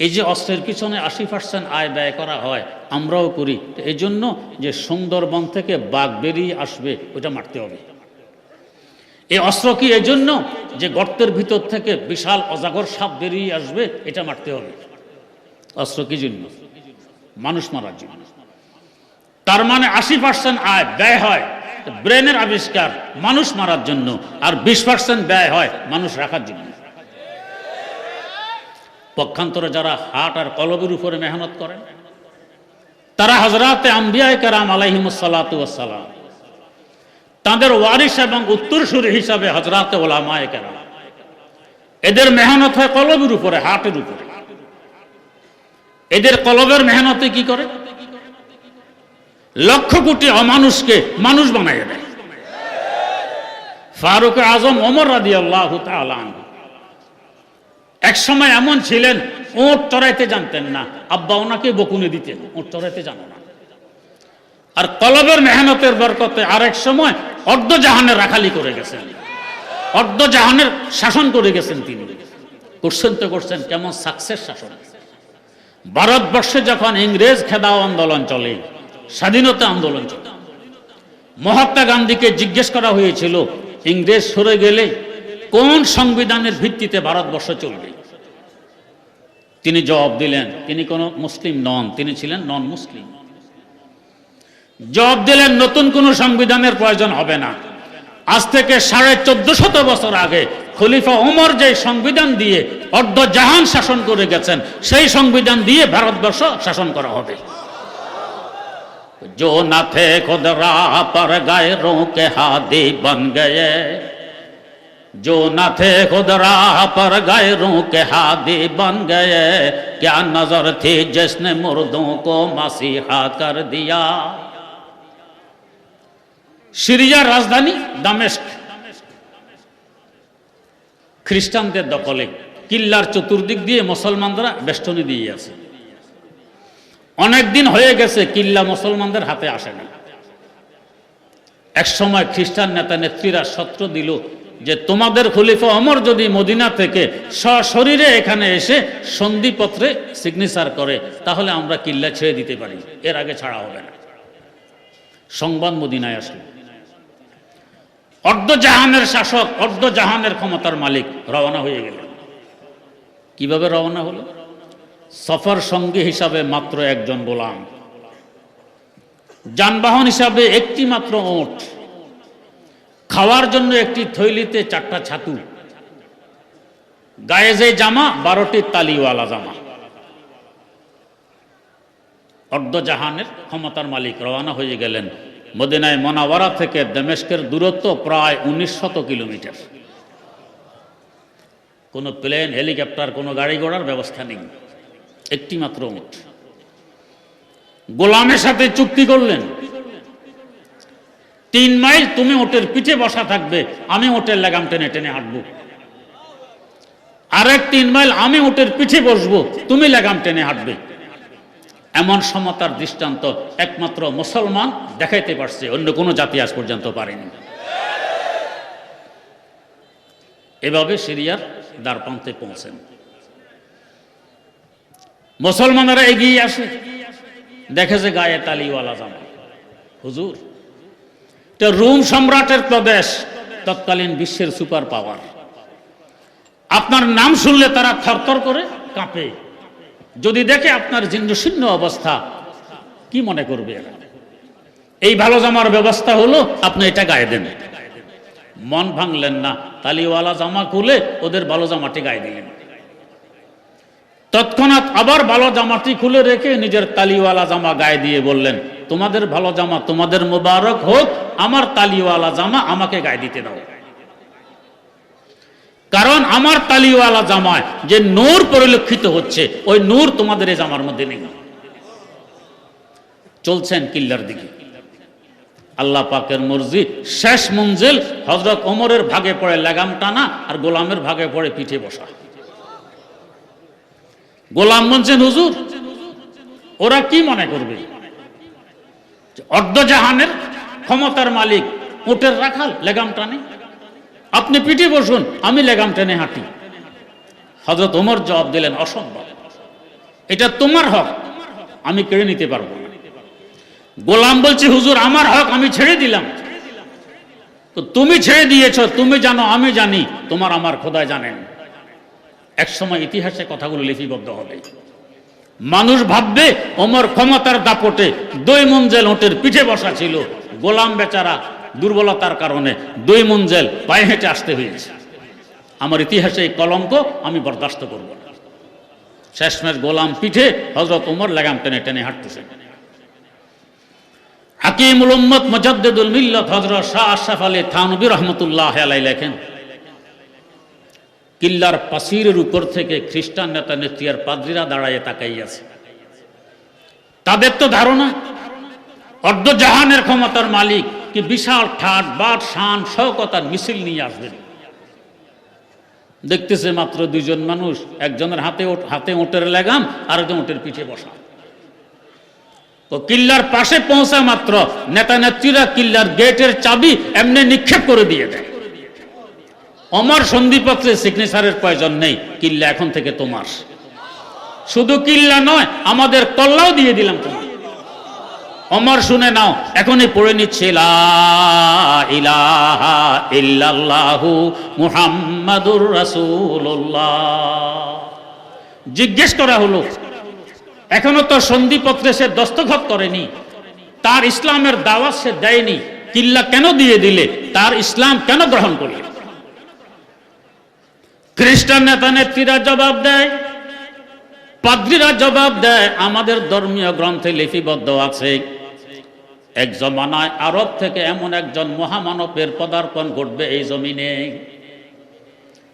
এই যে অস্ত্রের পিছনে 80% আয় ব্যয় করা হয়, আমরাও করি। এই জন্য যে সুন্দরবন থেকে বাঘ বেরিয়ে আসবে, ওটা মারতে হবে। এই অস্ত্র কি এই জন্য যে গর্তের ভিতর থেকে বিশাল অজাগর সাপ বেরিয়ে আসবে, এটা মারতে হবে। অস্ত্র কি জন্য? মানুষ মারার জন্য। তার মানে 80% আয় ব্যয় হয় ব্রেনের আবিষ্কার, মানুষ মারার জন্য, আর 20% ব্যয় হয় মানুষ রাখার জন্য। পক্ষান্তরে যারা হাট আর কলবের উপরে মেহনত করেন, তারা হযরতে আম্বিয়ায়ে কেরাম আলাইহিমুস সালাতু ওয়াস সালাম, তাদের ওয়ারিস এবং উত্তরসূরি হিসাবে হযরতে উলামায়ে কেরাম। এদের মেহনত হয় কলবের উপরে, হাটের উপরে। এদের কলবের মেহনতে কি করে? লক্ষ কোটি অমানুষকে মানুষ বানায় দেয়। ফারুক আজম ওমর রাদিয়াল্লাহু তাআলা আনহু এক সময় এমন ছিলেন, উট চড়াইতে জানতেন না, আব্বা ওনাকে বকুনে দিতেন, উট চড়াইতে জানো না। আর কলবের মেহনতের বরকতে আরেক সময় অর্ধ জাহানের রাখালি করে গেছেন, অর্ধ জাহানের শাসন করে গেছেন তিনি। করছেন তো করছেন, কেমন সাকসেস শাসন। ভারতবর্ষে যখন ইংরেজ খেদাও আন্দোলন চলে, স্বাধীনতা আন্দোলন চলে, মহাত্মা গান্ধীকে জিজ্ঞেস করা হয়েছিল, ইংরেজ সরে গেলে কোন সংবিধানের ভিত্তিতে ভারতবর্ষ চলবে? তিনি জবাব দিলেন, তিনি কোন মুসলিম নন, তিনি ছিলেন নন মুসলিম। জবাব দিলেন, নতুন কোন সংবিধানের প্রয়োজন হবে না। আজ থেকে 1450 বছর আগে খলিফা ওমর যে সংবিধান দিয়ে অর্ধ জাহান শাসন করে গেছেন, সেই সংবিধান দিয়ে ভারতবর্ষ শাসন করা হবে। जो न थे खुद राह पर गैरों के हादी बन गए, जो न थे खुद राह पर गैरों के हादी बन गए, क्या नजर थी जिसने मुर्दों को मसीहा कर दिया। সিরিয়ার রাজধানী দামেস্ক খ্রিস্টানদের দখলে, কিল্লার চতুর্দিক দিয়ে মুসলমানরা বেষ্টনী দিয়ে আছে। অনেক দিন হয়ে গেছে কিল্লা মুসলমানদের হাতে আসে না। এক সময় খ্রিস্টান নেতা নেত্রীরা সত্র দিল যে তোমাদের খলিফা ওমর যদি মদিনা থেকে সশরীরে এখানে এসে সন্ধিপত্রে সিগনেচার করে তাহলে আমরা কিল্লা ছেড়ে দিতে পারি, এর আগে ছাড়া হবে না। সংবাদ মদিনায় আসলো। অর্ধজাহানের শাসক, অর্ধজাহানের ক্ষমতার মালিক রওনা হয়ে গেলেন। কিভাবে রওনা হলো? সফর সঙ্গী হিসাবে মাত্র একজন গোলাম, যানবাহন হিসাবে একটি মাত্র ওট, খাওয়ার জন্য একটি থৈলিতে 4টা ছাতু, গায়ে যে জামা 12টি তালিওয়ালা জামা। অর্ধজাহানের ক্ষমতার মালিক রওনা হয়ে গেলেন। মদিনায় মুনাওয়ারা থেকে দামেস্কের দূরত্ব প্রায় 1900 কিলোমিটার। কোনো প্লেন, হেলিকপ্টার, কোনো গাড়ি ঘোড়ার ব্যবস্থা নেই, একটি মাত্র উট। গোলামের সাথে চুক্তি করলেন, 3 মাইল তুমি ওটের পিঠে বসা থাকবে, আমি ওটের লাগাম টেনে টেনে হাঁটবো। আরেক 3 মাইল আমি ওটের পিঠে বসবো, তুমি লাগাম টেনে হাঁটবে। এমন সমতার দৃষ্টান্ত একমাত্র মুসলমান দেখাইতে পারছে, অন্য কোনো জাতি আজ পর্যন্ত পারেনি। এভাবে সিরিয়ার দ্বারপ্রান্তে পৌঁছেন। মুসলমানেরা এগিয়ে আসে, দেখে যে গায়ে তালিওয়ালা জামা। হুজুর, এটা রোম সম্রাটের প্রদেশ, তৎকালীন বিশ্বের সুপার পাওয়ার। আপনার নাম শুনলে তারা থরথর করে কাঁপে। যদি দেখে আপনার জীর্ণশীর্ণ অবস্থা, কি মনে করবে? এই ভালো জামার ব্যবস্থা হলো, আপনি এটা গায়ে দেন। মন ভাঙলেন না, তালিওয়ালা জামা খুলে ওদের ভালো জামাটি গায়ে দিলেন। তৎক্ষণাৎ আবার ভালো জামাটি খুলে রেখে নিজের তালিওয়ালা জামা গায়ে দিয়ে বললেন, তোমাদের ভালো জামা তোমাদের মোবারক হোক, আমার তালিওয়ালা জামা আমাকে গায়ে দিতে দাও। কারণ আমার তালিওয়ালা জামায় যে নূর পরিলক্ষিত হচ্ছে, ওই নূর তোমাদের এই জামার মধ্যে নেই। চলছেন কিল্লার দিকে। আল্লাহ পাকের মর্জি, শেষ মঞ্জিল হযরত ওমরের ভাগে পড়ে লাগাম টানা, আর গোলামের ভাগে পড়ে পিঠে বসা। গোলাম বলছেন, হুজুর, ওরা কি মনে করবে? অর্ধজাহানের ক্ষমতার মালিক উটের রাখাল লাগাম টানে, আপনি পিঠে বসুন, আমি লাগাম টেনে হাঁটি। হযরত ওমর জবাব দিলেন, অসম্ভব, এটা তোমার হক, আমি কেড়ে নিতে পারবো না। গোলাম বলছে, হুজুর, আমার হক আমি ছেড়ে দিলাম। তো তুমি ছেড়ে দিয়েছ, তুমি জানো, আমি জানি, তোমার আমার খোদাই জানেন। এক সময় ইতিহাসে কথাগুলো লিপিবদ্ধ হবে। মানুষ ভাববে ওমর ক্ষমতার দাপটে 2 মঞ্জিল ওটের পিঠে বসা ছিল, গোলাম বেচারা দুর্বলতার কারণে 2 মঞ্জিল পায়ে হেঁটে আসতে হয়েছে। আমার ইতিহাসে এই কলঙ্ক আমি বরদাস্ত করব না। শেষমেশ গোলাম পিঠে, হযরত ওমর লাগাম টেনে টেনে হাঁটতেছেন। হাকিমুল উম্মত মুজাদ্দিদুল মিল্লাত হযরত শাহ আশরাফ আলী থানভী রাহমাতুল্লাহ আলাইহি লেখেন, কিল্লার পাচিরের উপর থেকে খ্রিস্টান নেতা নেত্রী আর পাদ্রীরা দাঁড়ায় তাকাই আছে। তাদের তো ধারণা অর্ধজাহানের ক্ষমতার মালিক কি বিশাল ঠাট বাট শান শওকতার মিছিল নিয়ে আসবেন। দেখতেছে মাত্র 2 জন মানুষ, একজনের হাতে ওটের লাগাম, আরেকজন ওটের পিঠে বসা। তো কিল্লার পাশে পৌঁছা মাত্র নেতা নেত্রীরা কিল্লার গেটের চাবি এমনি নিক্ষেপ করে দিয়ে দেয়। ওমর সন্ধিপত্রে সিগনেচারের প্রয়োজন নেই, কিল্লা এখন থেকে তোমার। শুধু কিল্লা নয়, আমাদের কল্লাও দিয়ে দিলাম তোমার। ওমর শুনে নাও, এখনই পড়ে নিচ্ছে, লা ইলাহা ইল্লাল্লাহু মুহাম্মাদুর রাসূলুল্লাহ। জিজ্ঞেস করা হলো, এখনো তো সন্ধিপত্রে সে দস্তখত করেনি, তার ইসলামের দাওয়াত সে দেয়নি, কিল্লা কেন দিয়ে দিলে, তার ইসলাম কেন গ্রহণ করলে? খ্রিস্টান নেতা নেত্রীরা জবাব দেয়, পাদ্রীরা জবাব দেয়, আমাদের ধর্মীয় গ্রন্থে লিপিবদ্ধ আছে, এক জমানায় আরব থেকে এমন একজন মহামানবের পদার্পণ ঘটবে এই জমিনে।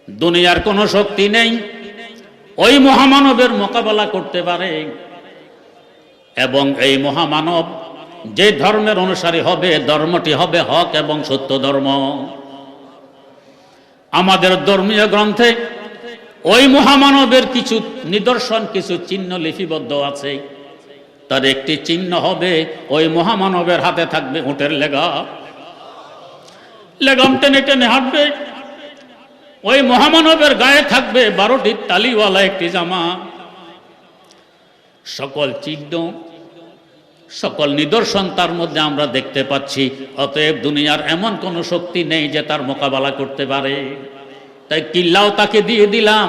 দুনিয়ার কোনো শক্তি নেই ওই মহামানবের মোকাবেলা করতে পারে, এবং এই মহামানব যে ধর্মের অনুসারী হবে ধর্মটি হবে হক এবং সত্য ধর্ম। আমাদের ধর্মীয় গ্রন্থে ওই মহামানবের কিছু নিদর্শন, কিছু চিহ্ন লিপিবদ্ধ আছে। তার একটি চিহ্ন হবে ওই মহামানবের হাতে থাকবে উটের লেগাম, লেগাম টেনে টেনে হাঁটবে। ওই মহামানবের গায়ে থাকবে 12টি তালিওয়ালা একটি জামা। সকল চিহ্ন, সকল নিদর্শন তার মধ্যে আমরা দেখতে পাচ্ছি। অতএব দুনিয়ার এমন কোন শক্তি নেই যে তার মোকাবেলা করতে পারে। তাই কিল্লাও তাকে দিয়ে দিলাম,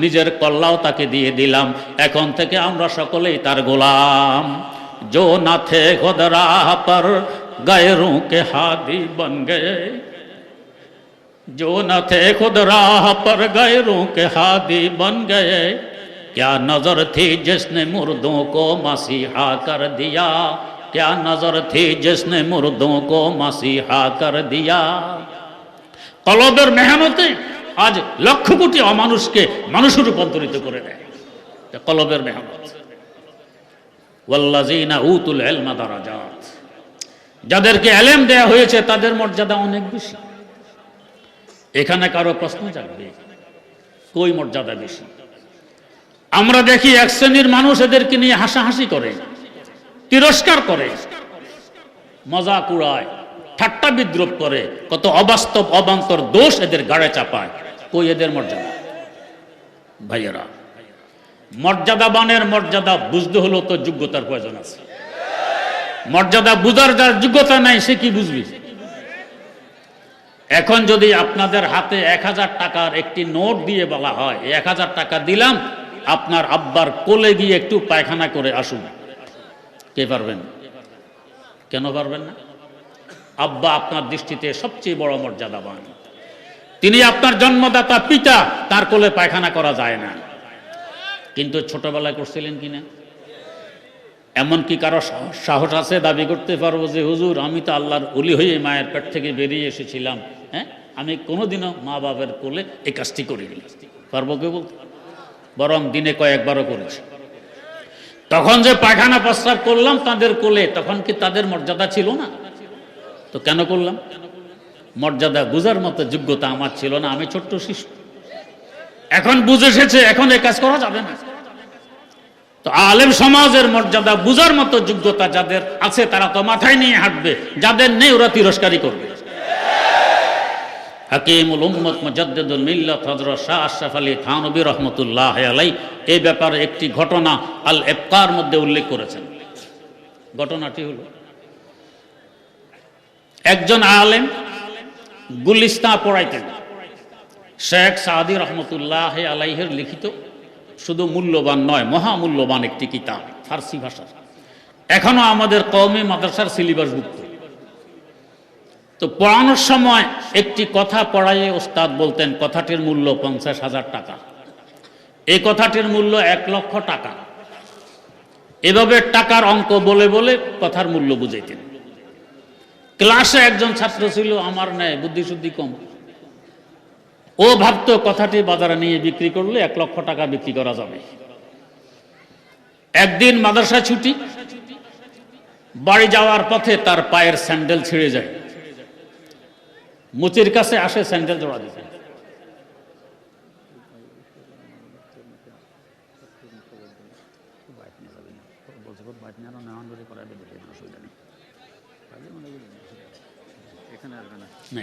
নিজের কল্লাও তাকে দিয়ে দিলাম। এখন থেকে আমরা সকলেই তার গোলাম। जो न थे खुद राह पर गैरों के हादी बन गए, जो न थे खुद राह पर गैरों के हादी बन गए। क्या नजर थी जिसने मुर्दों को मसीहा कर दिया, क्या नजर थी जिसने मुर्दों को मसीहा कर दिया। কলবের মেহনতে আজ লক্ষ কোটি অমানুষকে মানুষে রূপান্তরিত করে দেয়, কলবের মেহনত। ওয়াল্লাযিনা উতুল ইলমা দারাজাত, যাদেরকে ইলম দেয়া হয়েছে তাদের মর্যাদা অনেক বেশি। এখানে কারো প্রশ্ন জাগবে, কই মর্যাদা বেশি? আমরা দেখি এক শ্রেণীর মানুষ এদেরকে নিয়ে হাসাহাসি করে, তিরস্কার করে, মজাক উড়ায়, ঠাট্টা বিদ্রুপ করে, কত অবাস্তব অবান্তর দোষ এদের গাড়ে চাপায়। কই এদের মর্যাদা? ভাইয়েরা, মর্যাদাবানের মর্যাদা বুঝতে হলেও তো যোগ্যতার প্রয়োজন আছে। মর্যাদা বুঝার যার যোগ্যতা নাই সে কি বুঝবি? এখন যদি আপনাদের হাতে 1000 টাকার একটি নোট দিয়ে বলা হয় 1000 টাকা দিলাম, আপনার আব্বার কোলে গিয়ে একটু পায়খানা করে আসুন, কে পারবেন? কেন পারবেন না? আব্বা আপনার দৃষ্টিতে সবচেয়ে বড় মর্যাদাবান। তিনি আপনার জন্মদাতা পিতা, তার কোলে পায়খানা করা যায় না। কিন্তু ছোটবেলায় করছিলেন কিনা? এমন কি কারো সাহস আছে দাবি করতে পারবো যে হুজুর আমি তো আল্লাহর ওলি হয়ে মায়ের পেট থেকে বেরিয়ে এসেছিলাম, হ্যাঁ আমি কোনোদিনও মা বাবার কোলে এই কাজটি করিনি? পারবো কেউ বলতে? বরং দিনে কয়েকবারও করেছি। তখন যে পায়খানা প্রস্রাব করলাম তাদের কোলে, তখন কি তাদের মর্যাদা ছিল না? তো কেন করলাম? মর্যাদা বুঝার মতো যোগ্যতা আমার ছিল না, আমি ছোট্ট শিশু। এখন বুঝে এসেছে, এখন এই কাজ করা যাবে না। তো আলেম সমাজের মর্যাদা বুঝার মতো যোগ্যতা যাদের আছে তারা তো মাথায় নিয়ে হাঁটবে, যাদের নেই ওরা তিরস্কারই করবে। হাকিমুল উম্মত মুজাদ্দিদুল মিল্লাত হযরত শাহ আশরাফ আলী থানভী রহমতুল্লাহ আলাইহি এই ব্যাপারে একটি ঘটনা আল ইবকার মধ্যে উল্লেখ করেছেন। ঘটনাটি হলো, একজন আলেম গুলিস্তান পড়াইতেন। শেখ সাদি রহমতুল্লাহ আলাইহির লিখিত শুধু মূল্যবান নয়, মহামূল্যবান একটি কিতাব, ফার্সি ভাষার, এখনো আমাদের কওমি মাদ্রাসার সিলেবাসভুক্ত। তো পড়ানোর সময় একটি কথা পড়াইয়ে ওস্তাদ বলতেন কথাটির মূল্য 50,000 টাকা, এই কথাটির মূল্য 1 লক্ষ টাকা। এভাবে টাকার অঙ্ক বলে বলে কথার মূল্য বুঝাইতেন। ক্লাসে একজন ছাত্র ছিল আমার ন্যায় বুদ্ধিশুদ্ধি কম, ও ভাবতো কথাটি বাজারে নিয়ে বিক্রি করলে 1 লক্ষ টাকা বিক্রি করা যাবে। একদিন মাদ্রাসা ছুটি, বাড়ি যাওয়ার পথে তার পায়ের স্যান্ডেল ছিঁড়ে যায়। মুচির কাছে আসে স্যান্ডেল জোড়া দিতে।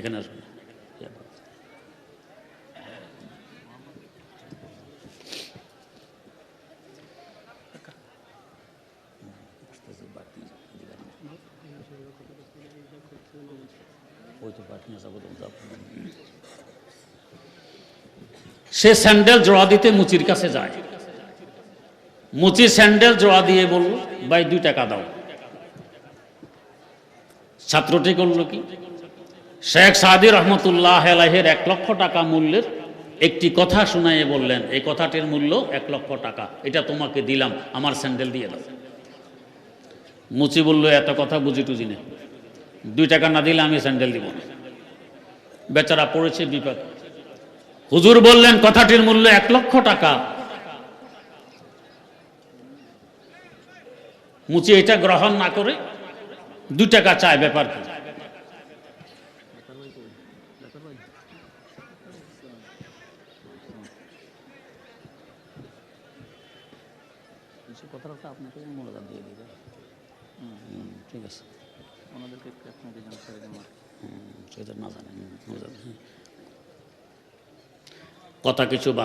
এখানে আসবে না। সে স্যান্ডেল জোড়া দিতে মুচির কাছে যায়। মুচি স্যান্ডেল জোড়া দিয়ে বলল, ভাই 2 টাকা দাও। ছাত্রটি করল কি, শেখ সাদি রহমতুল্লাহ আলাইহির 1 লক্ষ টাকা মূল্যের একটি কথা শুনাইয়ে বললেন, এই কথাটির মূল্য 1 লক্ষ টাকা, এটা তোমাকে দিলাম, আমার স্যান্ডেল দিয়ে দাও। মুচি বলল, এত কথা বুঝি টুজি না, 2 টাকা না দিলে আমি স্যান্ডেল দিব না। বেচারা পড়েছে বিপদ। হুজুর বললেন কথাটির মূল্য 1 লক্ষ টাকা। মুচি এটা গ্রহণ না করে 2 টাকা চায়, ব্যাপার কি? কথাটা আপনাকে মূল্যদান দিয়ে দিবে। ঠিক আছে, ওনাদেরকে একটু আপনাকে জানকারি দেওয়ার সেটা না জানেন। কথা কিছু